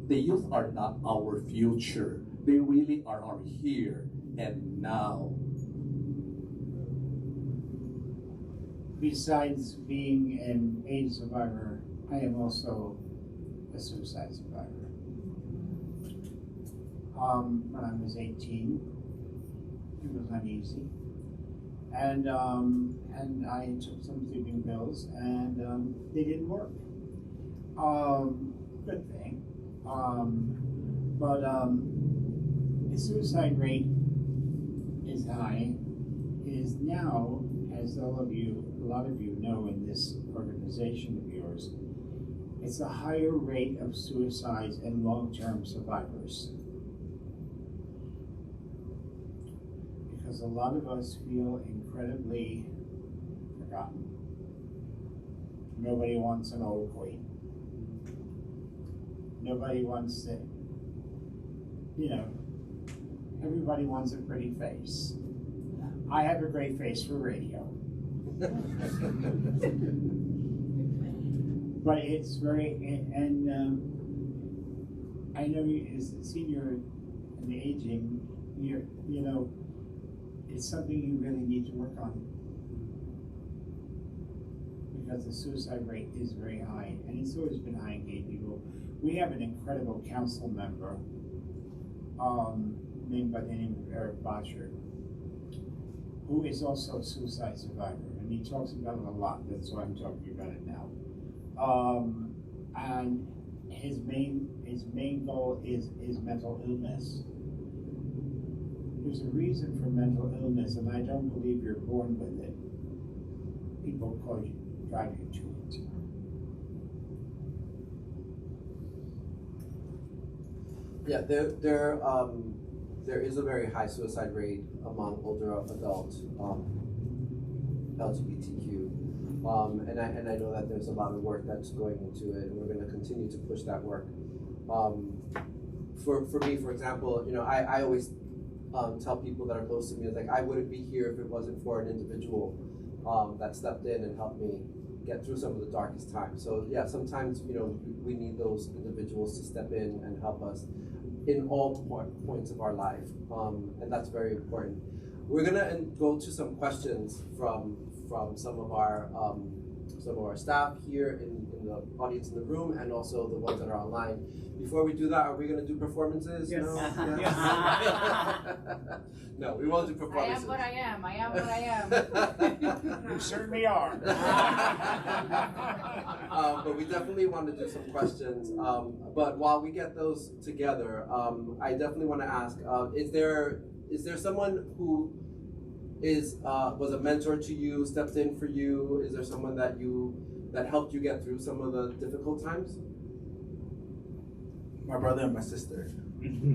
the youth are not our future. They really are our here and now. Besides being an AIDS survivor, I am also a suicide survivor. When I was 18, it was not easy. And I took some sleeping pills, and they didn't work. Good thing. But the suicide rate is high. It is now, as a lot of you know in this organization of yours, it's a higher rate of suicides in long-term survivors. Because a lot of us feel incredibly forgotten. Nobody wants an old queen. Nobody wants it. Everybody wants a pretty face. I have a great face for radio. But it's very, and I know as a senior in the aging, it's something you really need to work on, because the suicide rate is very high, and it's always been high in gay people. We have an incredible council member named by the name of Eric Botcher, who is also a suicide survivor, and he talks about it a lot. That's why I'm talking about it now. And his main goal is mental illness. There's a reason for mental illness, and I don't believe you're born with it. People drive you to it. Yeah, there is a very high suicide rate among older adult LGBTQ, and I know that there's a lot of work that's going into it, and we're going to continue to push that work. For me, for example, I always tell people that are close to me, like, I wouldn't be here if it wasn't for an individual that stepped in and helped me get through some of the darkest times. So yeah, sometimes we need those individuals to step in and help us in all points of our life, and that's very important. We're gonna go to some questions from some of our staff here in the audience in the room and also the ones that are online. Before we do that, are we going to do performances? Yes. No? Yes. No, we won't do I performances. am what I am. I am what I am. You certainly are. But we definitely want to do some questions. But while we get those together, I definitely want to ask: is there someone who was a mentor to you, stepped in for you? Is there someone that helped you get through some of the difficult times? My brother and my sister.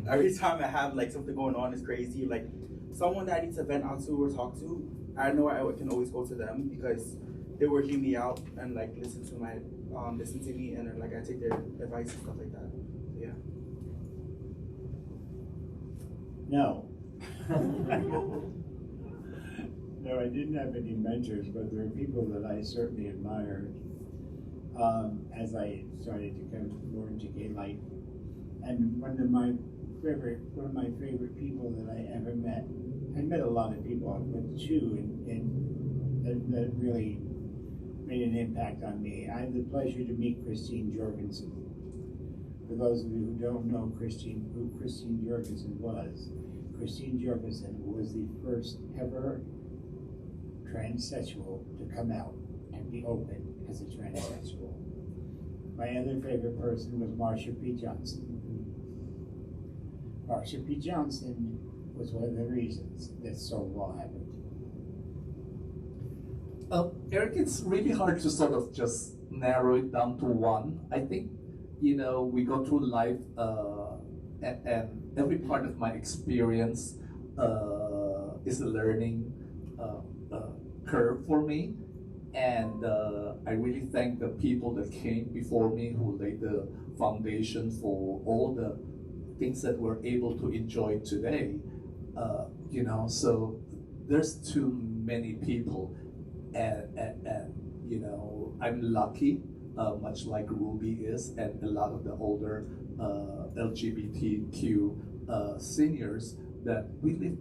Every time I have like something going on is crazy, like someone that I need to vent out to or talk to, I know I can always go to them because they will hear me out and like listen to me, and then, like I take their advice and stuff like that. Yeah. No. No, I didn't have any mentors, but there are people that I certainly admired as I started to come more into gay life. And one of my favorite people that I ever met. I met a lot of people, but two that really made an impact on me. I had the pleasure to meet Christine Jorgensen. For those of you who don't know who Christine Jorgensen was the first ever transsexual to come out and be open as a transsexual. My other favorite person was Marsha P. Johnson. Marsha P. Johnson was one of the reasons that Stonewall happened. Eric, it's really hard to sort of just narrow it down to one. I think, we go through life and every part of my experience is a learning curve for me. And I really thank the people that came before me who laid the foundation for all the things that we're able to enjoy today. So there's too many people, and I'm lucky, much like Ruby is, and a lot of the older LGBTQ seniors, that we live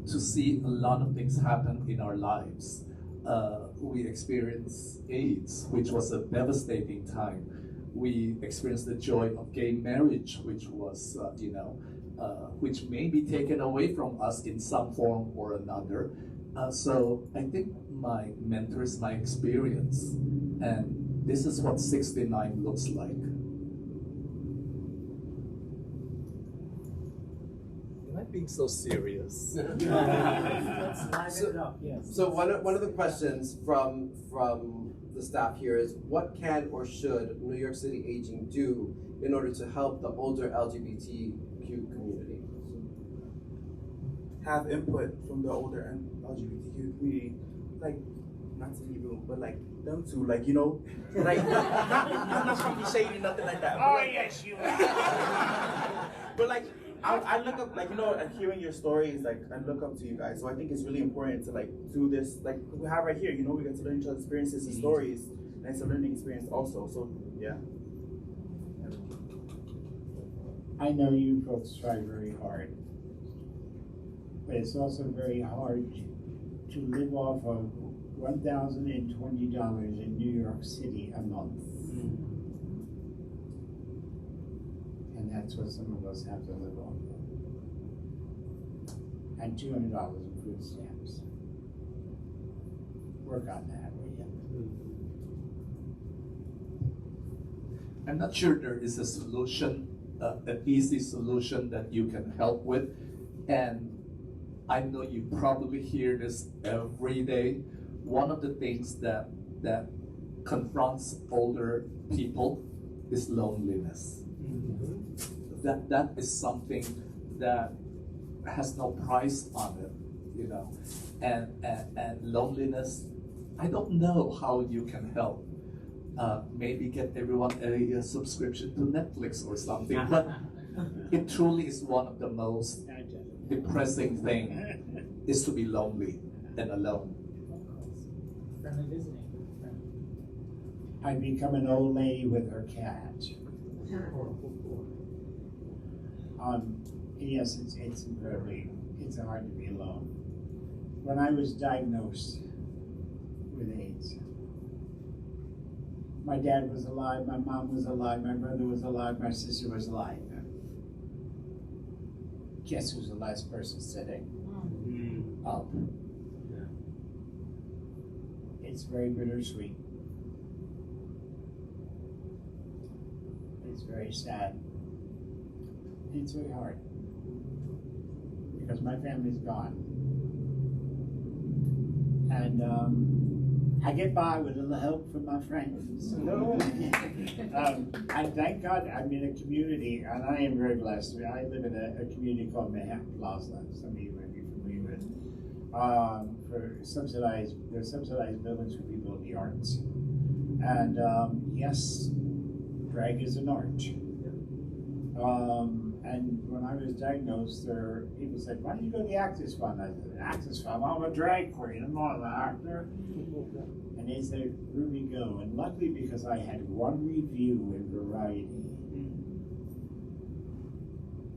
to see a lot of things happen in our lives. We experienced AIDS, which was a devastating time. We experienced the joy of gay marriage, which was, which may be taken away from us in some form or another. So I think my mentor is my experience, and this is what 69 looks like. Am I being so serious? Let's liven it up, yes. So one of the questions from the staff here is, what can or should New York City Aging do in order to help the older LGBTQ community? Have input from the older LGBTQ community, like, not to be rude, but like them too, like, like not trying to be shady, nothing like that. Oh, like, yes, you are. But like, I look up, like, and hearing your stories, like, I look up to you guys. So I think it's really important to like do this, like we have right here. We get to learn each other's experiences and stories, and it's a learning experience also. So yeah. I know you folks try very hard, but it's also very hard to live off of $1,020 in New York City a month. And that's what some of us have to live off of. And $200 in food stamps. Work on that, will you? I'm not sure there is a solution, an easy solution that you can help with. And I know you probably hear this every day. One of the things that confronts older people is loneliness. That is something that has no price on it, and loneliness. I don't know how you can help. Maybe get everyone a subscription to Netflix or something, but it truly is one of the most depressing thing is to be lonely and alone. Friendly visiting. I become an old lady with her cat. Yes, it's incredibly, it's hard to be alone. When I was diagnosed with AIDS, My dad was alive, my mom was alive, my brother was alive, my sister was alive. Guess who's the last person sitting up? It's very bittersweet. It's very sad. It's very hard because my family's gone. And I get by with a little help from my friends. And thank God I'm in a community, and I am very blessed. I live in a community called Manhattan Plaza. Some of you might be familiar with. For subsidized buildings for people in the arts. And yes, drag is an art. And when I was diagnosed, people said, "Why don't you go to the Actors Fund?" I said, "Actors Fund? I'm a drag queen. I'm not an actor." And they said, "Where we go?" And luckily, because I had one review in Variety,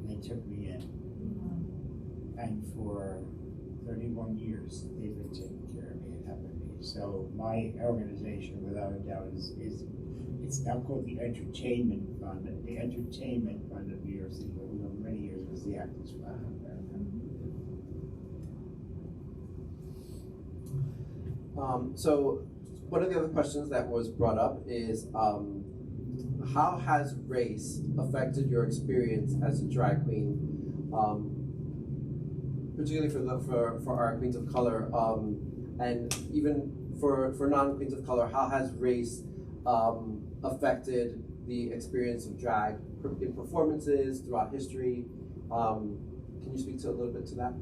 they took me in. And for 31 years, they've been taking care of me and helping me. So my organization, without a doubt, is it's now called the Entertainment Fund. The Entertainment Fund of New York City, for many years was the Actors Fund of America. So one of the other questions that was brought up is how has race affected your experience as a drag queen, particularly for our queens of color, and even for non-queens of color? How has race affected the experience of drag in performances throughout history? Can you speak to a little bit to that?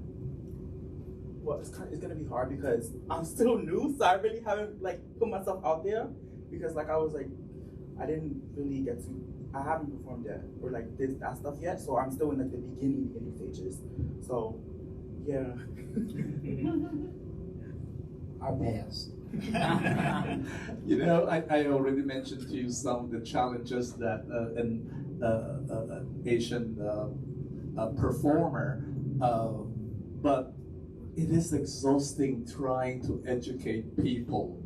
Well, it's gonna be hard because I'm still new, so I really haven't put myself out there because I didn't really I haven't performed yet or that stuff yet, so I'm still in the beginning stages. So yeah. I'll pass. You know, I already mentioned to you some of the challenges that an Asian performer, but it is exhausting trying to educate people,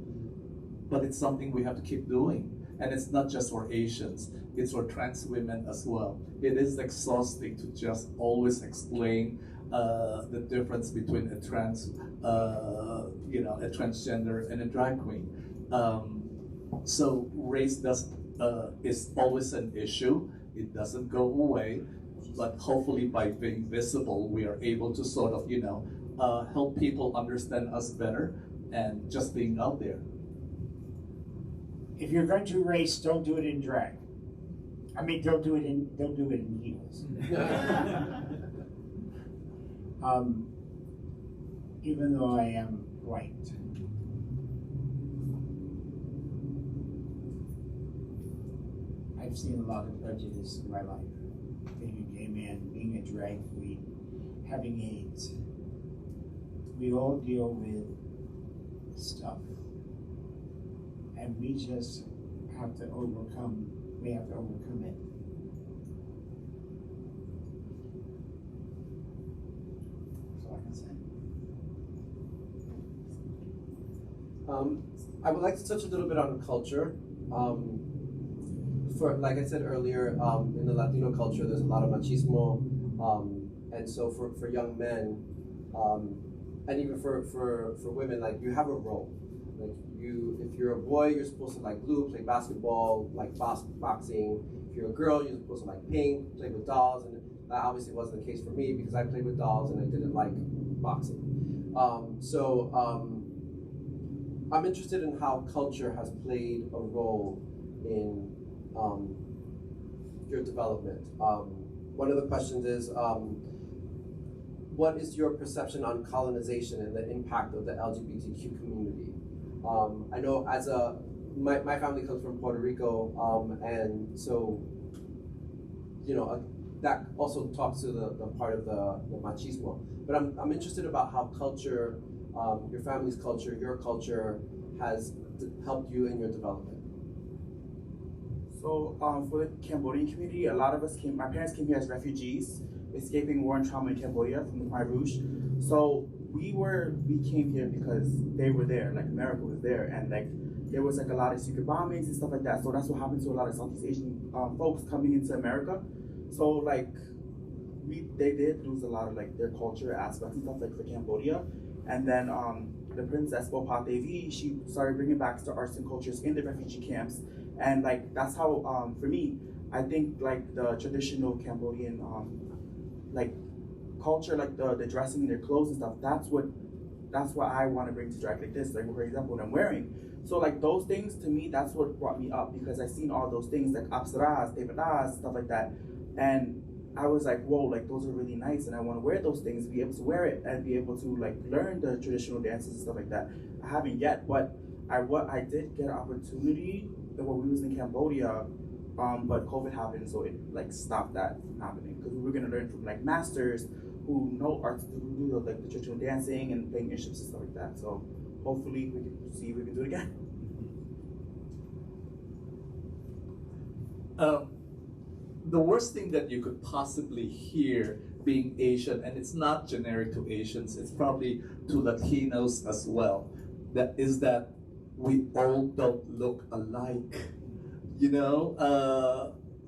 but it's something we have to keep doing. And it's not just for Asians, it's for trans women as well. It is exhausting to just always explain the difference between a transgender and a drag queen. So race is always an issue. It doesn't go away, but hopefully by being visible, we are able to sort of, help people understand us better and just being out there. If you're going to race, don't do it in drag. I mean, don't do it in heels. Even though I am white. I've seen a lot of prejudice in my life. Being a gay man, being a drag queen, having AIDS. We all deal with stuff. And we just have to overcome it. That's all I can say. I would like to touch a little bit on culture. Like I said earlier, in the Latino culture, there's a lot of machismo, and so for young men, and even for women, you have a role. If you're a boy, you're supposed to glue, play basketball, boxing. If you're a girl, you're supposed to paint, play with dolls, and that obviously wasn't the case for me because I played with dolls and I didn't like boxing. I'm interested in how culture has played a role in your development. One of the questions is, what is your perception on colonization and the impact of the LGBTQ community? I know my family comes from Puerto Rico, and so, that also talks to the part of the machismo. But I'm interested about how culture, your family's culture, your culture has helped you in your development. So for the Cambodian community, a lot of us my parents came here as refugees, escaping war and trauma in Cambodia from the Khmer Rouge. So we came here because they were there, America was there, and there was like a lot of secret bombings and stuff like that. So that's what happened to a lot of Southeast Asian folks coming into America. So like they did lose a lot of like their culture aspects and stuff like for Cambodia. And then the Princess Bopat Devi, she started bringing back the arts and cultures in the refugee camps. And like that's how for me, I think like the traditional Cambodian like culture, like the dressing in their clothes and stuff, that's what I want to bring to drag like this, like for example what I'm wearing. So like those things to me, that's what brought me up, because I seen all those things like apsaras, devadas, stuff like that, and I was like, whoa, like those are really nice, and I want to wear those things, be able to wear it, and be able to like learn the traditional dances and stuff like that. I haven't yet, but I did get an opportunity when we was in Cambodia, but COVID happened, so it like stopped that from happening, because we were gonna learn from like masters who know arts, who do like the traditional dancing and playing instruments and stuff like that. So hopefully we can see if we can do it again. The worst thing that you could possibly hear being Asian, and it's not generic to Asians, it's probably to Latinos as well, that is that we all don't look alike. You know,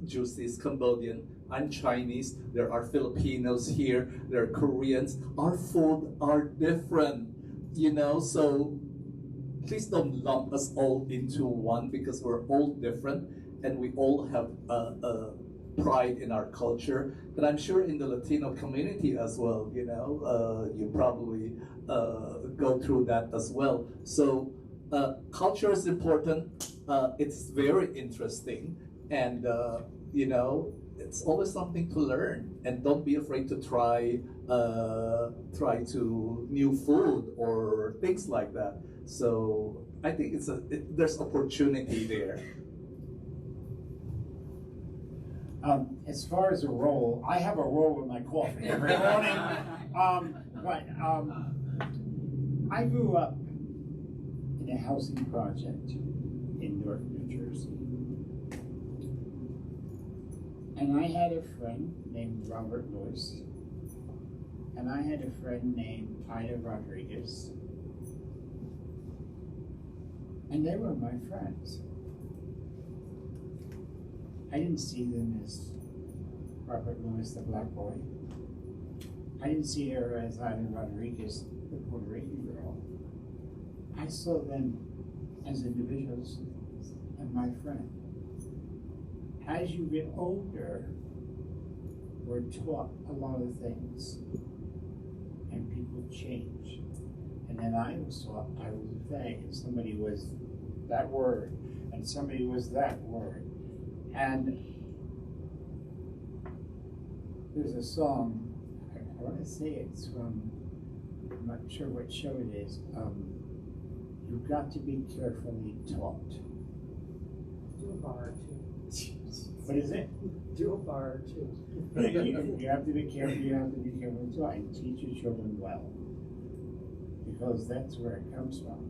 Jucee is Cambodian, I'm Chinese, there are Filipinos here, there are Koreans, our food are different, you know, so please don't lump us all into one, because we're all different and we all have pride in our culture. And I'm sure in the Latino community as well, you know, you probably go through that as well. So culture is important, it's very interesting, and you know, it's always something to learn, and don't be afraid to try to new food or things like that. So I think there's opportunity there. As far as a roll, I have a roll in my coffee every morning. I grew up in a housing project in Newark, New Jersey. And I had a friend named Robert Lewis, and I had a friend named Ida Rodriguez, and they were my friends. I didn't see them as Robert Lewis, the black boy. I didn't see her as Ida Rodriguez, the Puerto Rican girl. I saw them as individuals and my friend. As you get older, we're taught a lot of things, and people change. And then I was taught I was vague, and somebody was that word, and somebody was that word. And there's a song, I want to say it's from, I'm not sure what show it is. You've got to be carefully taught. Do a bar too. What is it? Do a bar too. You have to be careful. You have to be careful taught, and teach your children well, because that's where it comes from.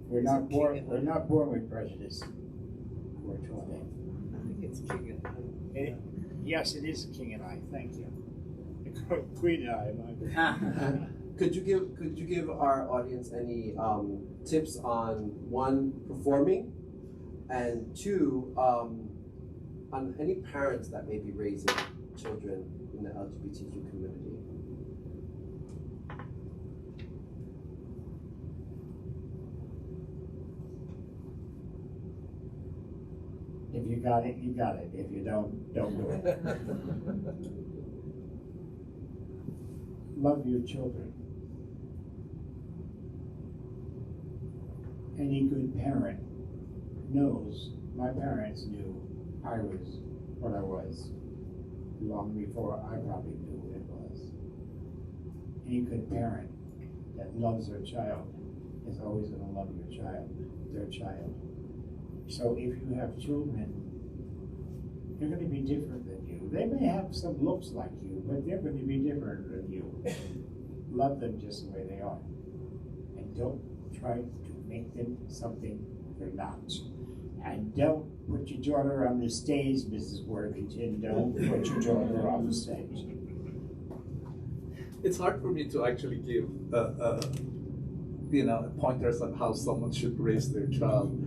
We're not born. We're not born with prejudice. We're taught it. It's King and I. Yes, it is King and I. Thank you. Queen and I. Could you give our audience any tips on, one, performing, and two, on any parents that may be raising children in the LGBTQ community? If you got it, you got it. If you don't do it. Love your children. Any good parent knows, my parents knew I was what I was long before I probably knew what it was. Any good parent that loves their child is always going to love their child. So if you have children, they're going to be different than you. They may have some looks like you, but they're going to be different than you. Love them just the way they are. And don't try to make them something they're not. And don't put your daughter on the stage, Mrs. Worthington. Don't put your daughter on the stage. It's hard for me to actually give pointers on how someone should raise their child.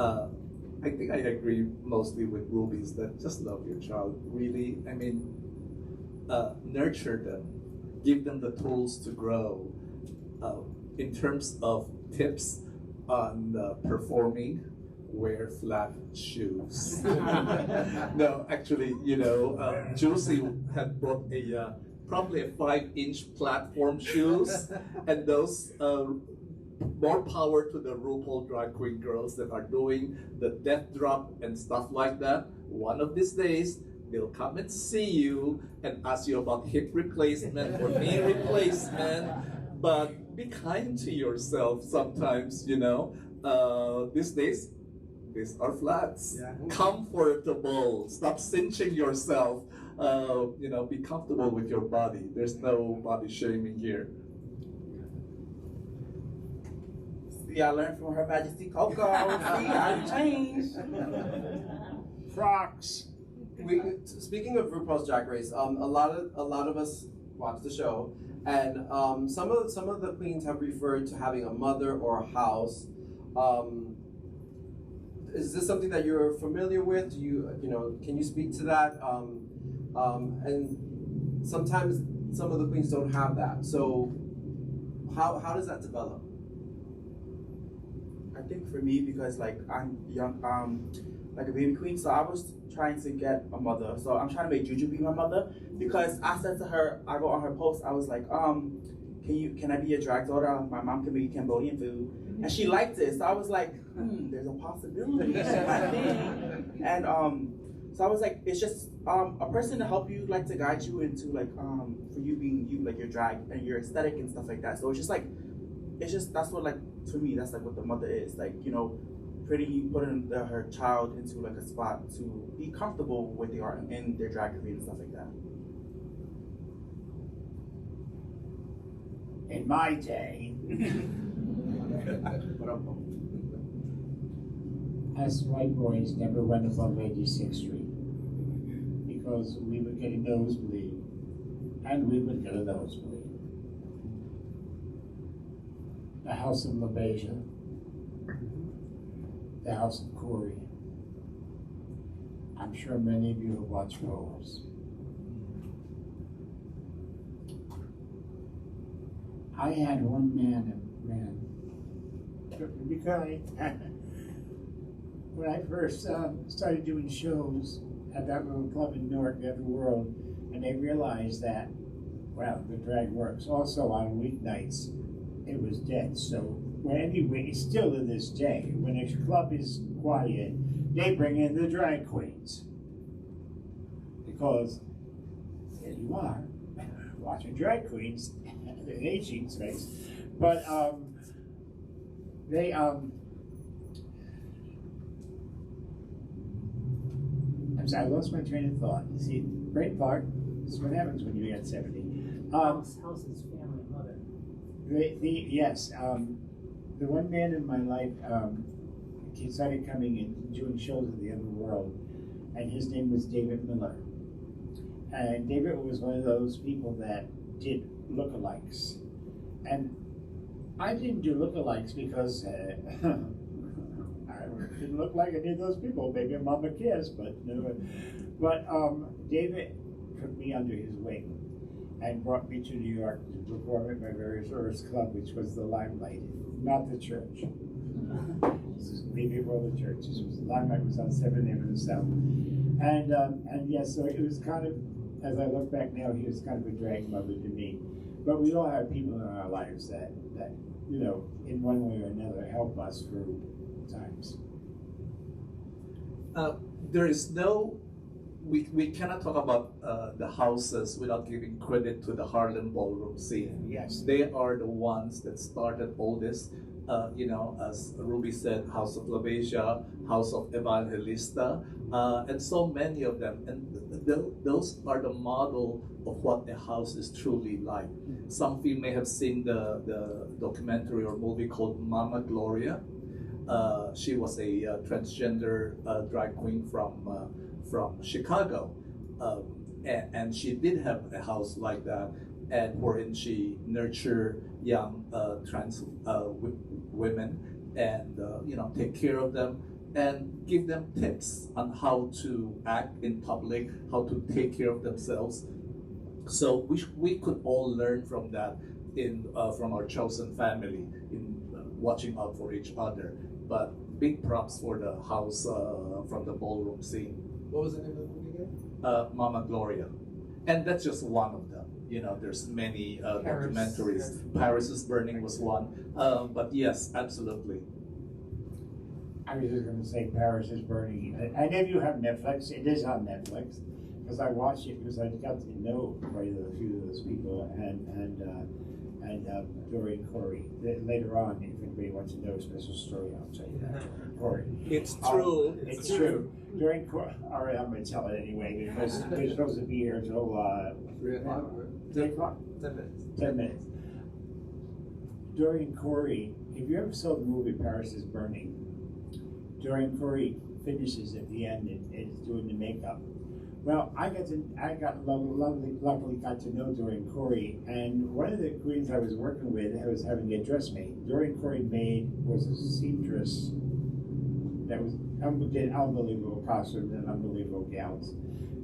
I think I agree mostly with Ruby's that just love your child. Really, I mean, nurture them, give them the tools to grow. In terms of tips on performing, wear flat shoes. No, actually, Jucee had bought probably a 5-inch platform shoes, and those more power to the RuPaul drag queen girls that are doing the death drop and stuff like that. One of these days, they'll come and see you and ask you about hip replacement or knee replacement, but be kind to yourself sometimes, These days, these are flats. Yeah. Comfortable. Stop cinching yourself. Be comfortable with your body. There's no body shaming here. See, I learned from Her Majesty Coco. See, I changed. Crocs. Speaking of RuPaul's Drag Race, a lot of us watch the show, and some of the queens have referred to having a mother or a house. Is this something that you're familiar with? Can you speak to that? And sometimes some of the queens don't have that. So how does that develop? I think for me, because I'm young, like a baby queen, so I was trying to get a mother. So I'm trying to make Juju be my mother, because I said to her, I wrote on her post, I was like, can I be a drag daughter? My mom can make Cambodian food. And she liked it. So I was like, there's a possibility. And so I was like, it's just a person to help you, to guide you into for you being you, your drag and your aesthetic and stuff like that. So that's what for me, that's what the mother is, putting her child into a spot to be comfortable with the art and their drag career and stuff like that. In my day, us white boys never went above 86th Street because we would get a nosebleed, and we would get a nosebleed. The House of LaBeija, the House of Corey. I'm sure many of you have watched those. I had one man and ran. Because when I first started doing shows at that little club in Newark, Everworld, and they realized that, well, the drag works. Also on weeknights, it was dead. So, anyway, still to this day, when a club is quiet, they bring in the drag queens. Because there you are, watching drag queens in aging space. But I'm sorry, I lost my train of thought. See, great part. This is what happens when you get 70. House is family mother. Yes, the one man in my life, he started coming and doing shows at the Underworld, and his name was David Miller. And David was one of those people that did lookalikes. And I didn't do lookalikes because I didn't look like I did those people. Maybe Mama Kiss, but no. But David took me under his wing and brought me to New York to perform at my very first club, which was the Limelight, not the church. This is way before the church. This was Limelight was on 7th Avenue South, and yes, so it was kind of, as I look back now, he was kind of a drag mother to me. But we all have people in our lives that in one way or another help us through times. There is no, we cannot talk about the houses without giving credit to the Harlem ballroom scene. Yes. They are the ones that started all this. As Ruby said, House of LaBeija, House of Evangelista, and so many of them. And those are the model of what a house is truly like. Some of you may have seen the documentary or movie called Mama Gloria. She was a transgender drag queen from Chicago, and she did have a house like that, and wherein she nurtured young trans women and take care of them. and give them tips on how to act in public, how to take care of themselves. So we could all learn from that from our chosen family in watching out for each other. But big props for the house from the ballroom scene. What was the name of the movie again? Mama Gloria. And that's just one of them. You know, there's many documentaries. Paris is Burning was one. But yes, absolutely. I was just going to say Paris is Burning. I know you have Netflix. It is on Netflix because I watched it because I got to know quite a few of those people and Doreen Corey. Later on, if anybody wants to know a special story, I'll tell you that. Corey. It's true. It's true. Doreen Corey. All right, I'm going to tell it anyway because we're supposed to be here until 3 o'clock. 3 o'clock. 10 minutes. 10 minutes. Doreen Corey. If you ever saw the movie Paris is Burning, Doreen Corey finishes at the end and is doing the makeup. Well, luckily got to know Doreen Corey, and one of the queens I was working with, I was having a dressmate. Doreen Corey was a seamstress that did unbelievable costumes and unbelievable gowns.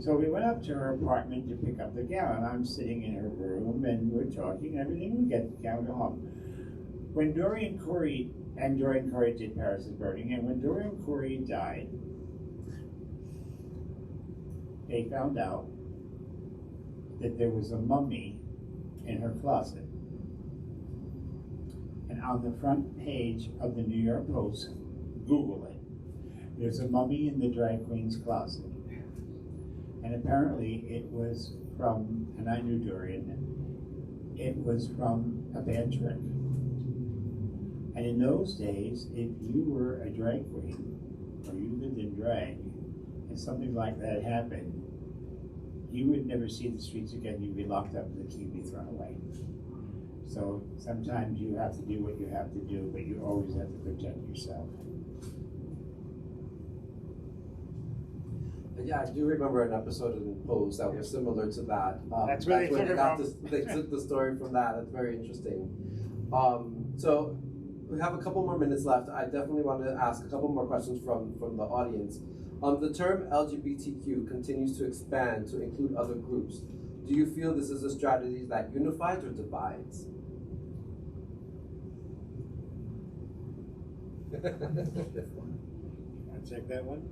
So we went up to her apartment to pick up the gown. I'm sitting in her room and we're talking and everything. We get the gown and go home. When Doreen Corey did Paris is Burning, and when Doreen Corey died, they found out that there was a mummy in her closet. And on the front page of the New York Post, Google it, there's a mummy in the drag queen's closet. And apparently it was from, and I knew Dorian, it was from a bad trick. And in those days, if you were a drag queen, or you lived in drag, and something like that happened, you would never see the streets again. You'd be locked up and the key would be thrown away. So sometimes you have to do what you have to do, but you always have to protect yourself. Yeah, I do remember an episode in Pose that was similar to that. That's where they took it from. They took the story from that. That's very interesting. So we have a couple more minutes left. I definitely want to ask a couple more questions from the audience. The term LGBTQ continues to expand to include other groups. Do you feel this is a strategy that unifies or divides? I'll check that one.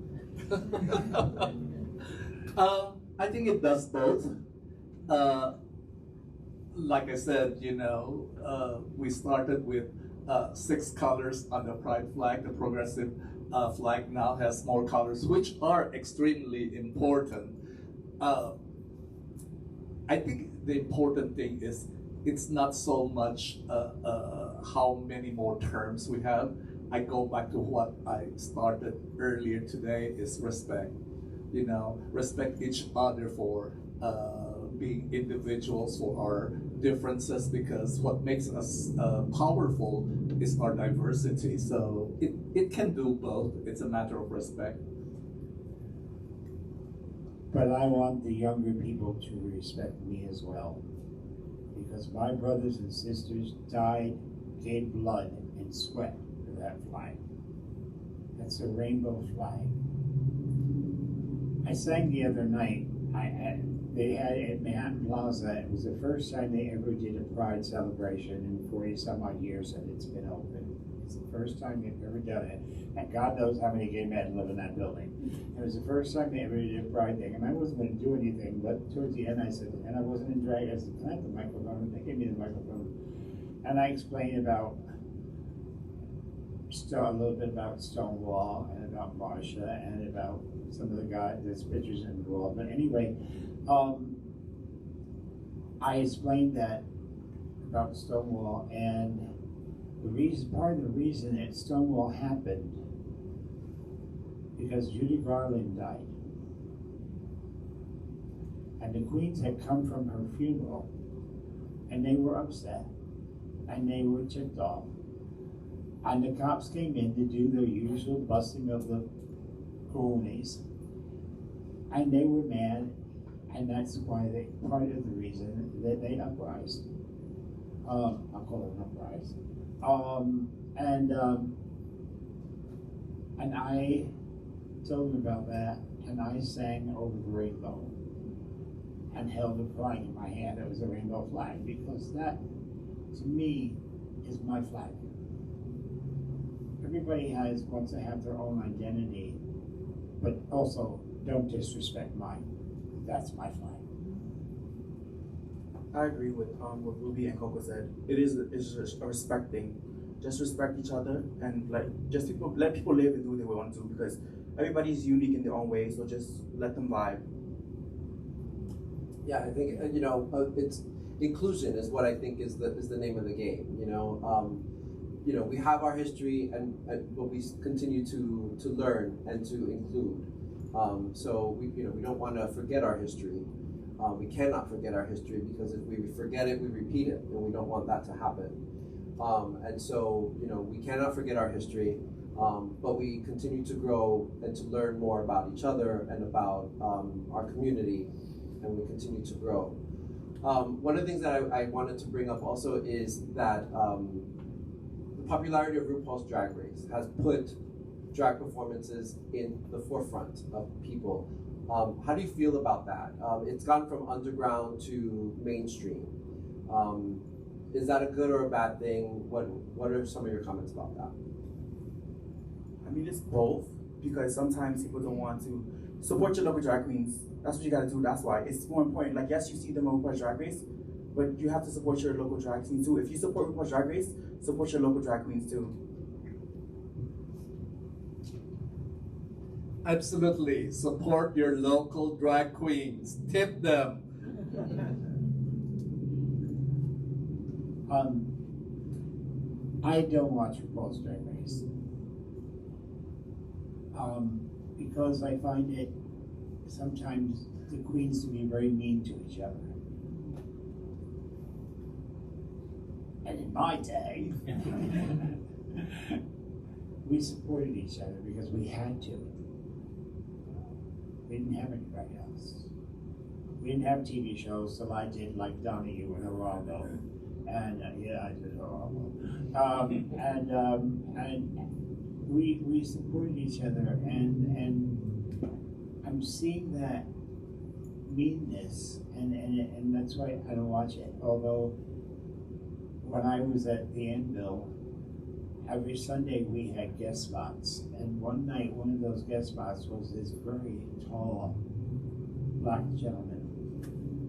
I think it does both. Like I said, we started with 6 colors on the pride flag. The progressive flag now has more colors, which are extremely important. I think the important thing is it's not so much how many more terms we have. I go back to what I started earlier today is respect. Respect each other for being individuals, for our differences, because what makes us powerful is our diversity. So it can do both. It's a matter of respect. But I want the younger people to respect me as well, because my brothers and sisters died, gave blood and sweat for that flag. That's a rainbow flag. I sang the other night. They had it at Manhattan Plaza. It was the first time they ever did a Pride celebration in 40 some odd years that it's been open. It's the first time they've ever done it. And God knows how many gay men live in that building. It was the first time they ever did a Pride thing. And I wasn't going to do anything, but towards the end I said, and I wasn't in drag, I said, can I have the microphone? They gave me the microphone. And I explained about a little bit about Stonewall and about Marsha and about some of the guys, there's pictures in the wall. But anyway, I explained that about Stonewall, and part of the reason that Stonewall happened because Judy Garland died, and the Queens had come from her funeral, and they were upset, and they were ticked off, and the cops came in to do their usual busting of the coonies, and they were mad. And that's why part of the reason that they uprised. I'll call it an uprising. And I told him about that, and I sang over the rainbow and held a flag in my hand. It was a rainbow flag, because that, to me, is my flag. Everybody wants to have their own identity, but also don't disrespect mine. That's my flag. I agree with what Ruby and Coco said. It's just a respect thing. Just respect each other and let people live and do what they want to, because everybody's unique in their own way. So just let them vibe. Yeah, I think it's inclusion is what I think is the name of the game. We have our history, but we continue to learn and to include. So we don't want to forget our history. We cannot forget our history, because if we forget it, we repeat it, and we don't want that to happen. And so we cannot forget our history, but we continue to grow and to learn more about each other and about our community, and we continue to grow. One of the things that I wanted to bring up also is that the popularity of RuPaul's Drag Race has put drag performances in the forefront of people. How do you feel about that? It's gone from underground to mainstream. Is that a good or a bad thing? What are some of your comments about that? I mean, it's both, because sometimes people don't want to support your local drag queens. That's what you gotta do. That's why it's more important. Like, yes, you see them on RuPaul's Drag Race, but you have to support your local drag queens too. If you support RuPaul's Drag Race, support your local drag queens too. Absolutely. Support your local drag queens. Tip them. I don't watch RuPaul's Drag Race because I find it sometimes the queens to be very mean to each other. And in my day, we supported each other because we had to. We didn't have anybody else. We didn't have TV shows, so I did like Donahue and Geraldo. And yeah, I did Geraldo. And we supported each other, and I'm seeing that meanness, and that's why I don't watch it. Although when I was at the Anvil, every Sunday we had guest spots, and one night one of those guest spots was this very tall black gentleman.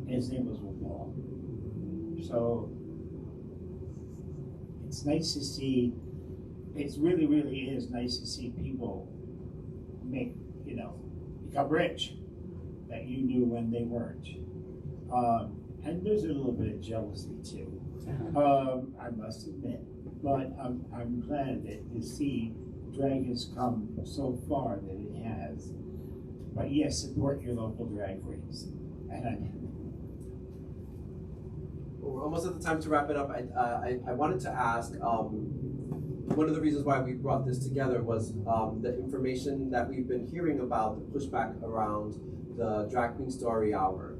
His name was RuPaul. So it's nice to see. It really, really is nice to see people become rich that you knew when they weren't. And there's a little bit of jealousy too. I must admit. But I'm glad to see drag has come so far that it has. But yes, support your local drag queens. We're almost at the time to wrap it up. I wanted to ask, one of the reasons why we brought this together was the information that we've been hearing about the pushback around the Drag Queen Story Hour.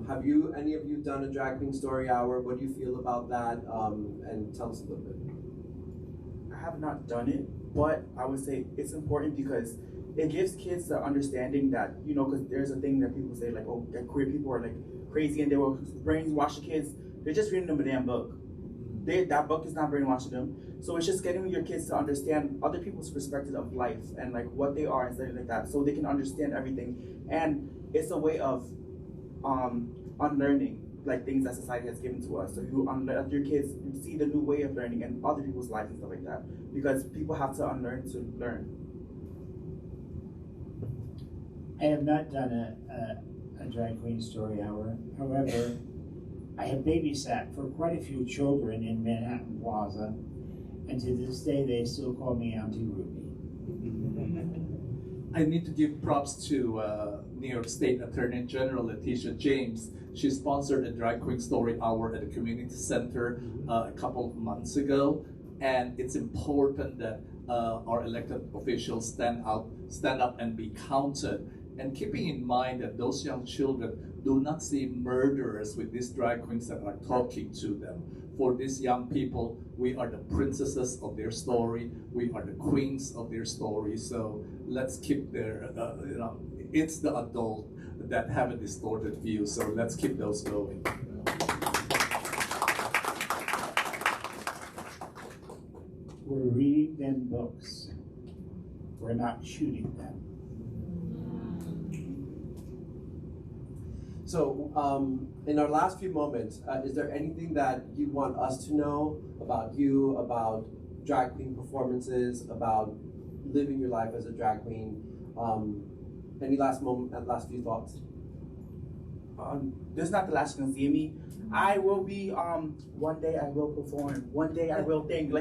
Have any of you done a Drag Queen Story Hour? What do you feel about that? And tell us a little bit. I have not done it, but I would say it's important because it gives kids the understanding that, because there's a thing that people say, like, oh, that queer people are like crazy and they will brainwash the kids. They're just reading them a damn book. That book is not brainwashing them. So it's just getting your kids to understand other people's perspective of life and like what they are and stuff like that, so they can understand everything. And it's a way of unlearning like things that society has given to us. So you let your kids see the new way of learning and other people's lives and stuff like that, because people have to unlearn to learn. I have not done a drag queen story hour. However, I have babysat for quite a few children in Manhattan Plaza, and to this day they still call me Auntie Ruby. I need to give props to New York State Attorney General Letitia James. She sponsored a Drag Queen Story Hour at the community center a couple of months ago, and it's important that our elected officials stand up and be counted. And keeping in mind that those young children do not see murderers with these drag queens that are talking to them. For these young people, we are the princesses of their story. We are the queens of their story. So let's keep their, it's the adult that have a distorted view. So let's keep those going. We're reading them books. We're not shooting them. So, in our last few moments, is there anything that you want us to know about you, about drag queen performances, about living your life as a drag queen? Any last few thoughts? This is not the last you're gonna see me. I will be, one day I will perform, one day I will think,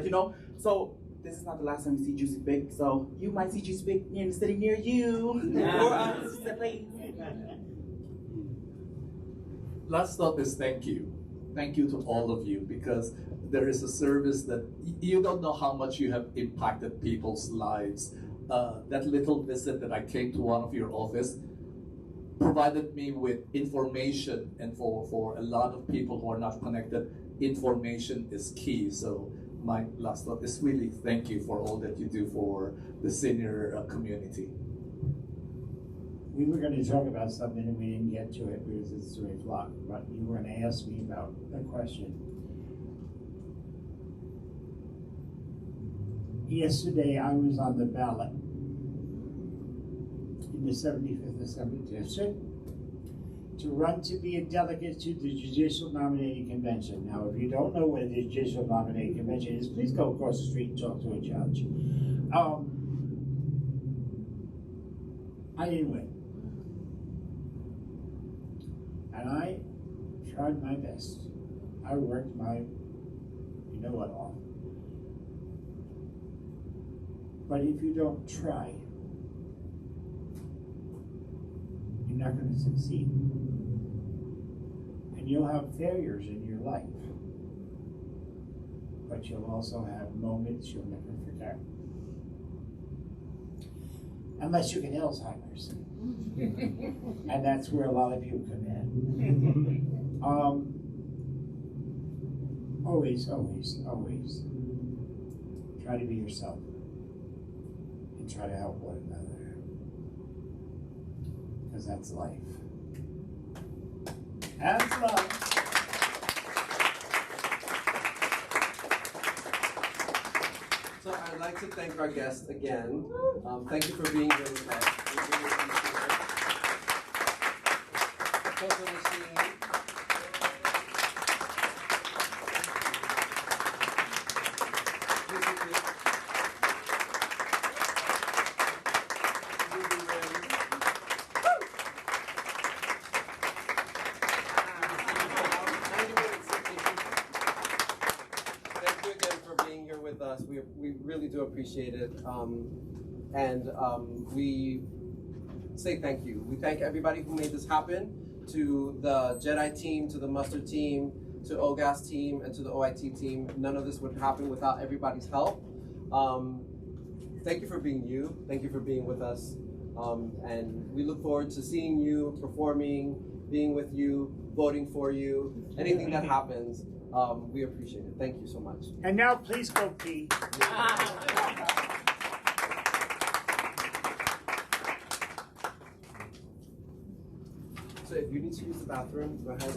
so this is not the last time you see Jucee Big, so you might see Jucee Big sitting near you, or place. Last thought is thank you. Thank you to all of you, because there is a service that you don't know how much you have impacted people's lives. That little visit that I came to one of your office provided me with information, and for a lot of people who are not connected, information is key. So my last thought is really thank you for all that you do for the senior community. We were going to talk about something and we didn't get to it because it's 3 o'clock, but you were going to ask me about a question. Yesterday I was on the ballot in the 75th Assembly District to run to be a delegate to the Judicial Nominating Convention. Now, if you don't know what the Judicial Nominating Convention is, please go across the street and talk to a judge. I didn't win. And I tried my best. I worked my, you know what, off. But if you don't try, you're not going to succeed. And you'll have failures in your life. But you'll also have moments you'll never forget. Unless you get Alzheimer's. And that's where a lot of you come in. Always try to be yourself and try to help one another, because that's life. That's love. So I'd like to thank our guests again. Thank you for being here with us. We really appreciate it. Coco, Lachine. We really do appreciate it, we say thank you. We thank everybody who made this happen, to the Jedi team, to the Mustard team, to OGAS team, and to the OIT team. None of this would happen without everybody's help. Thank you for being you. Thank you for being with us. And we look forward to seeing you, performing, being with you, voting for you, anything that happens. We appreciate it. Thank you so much. And now please go pee. So if you need to use the bathroom, go ahead.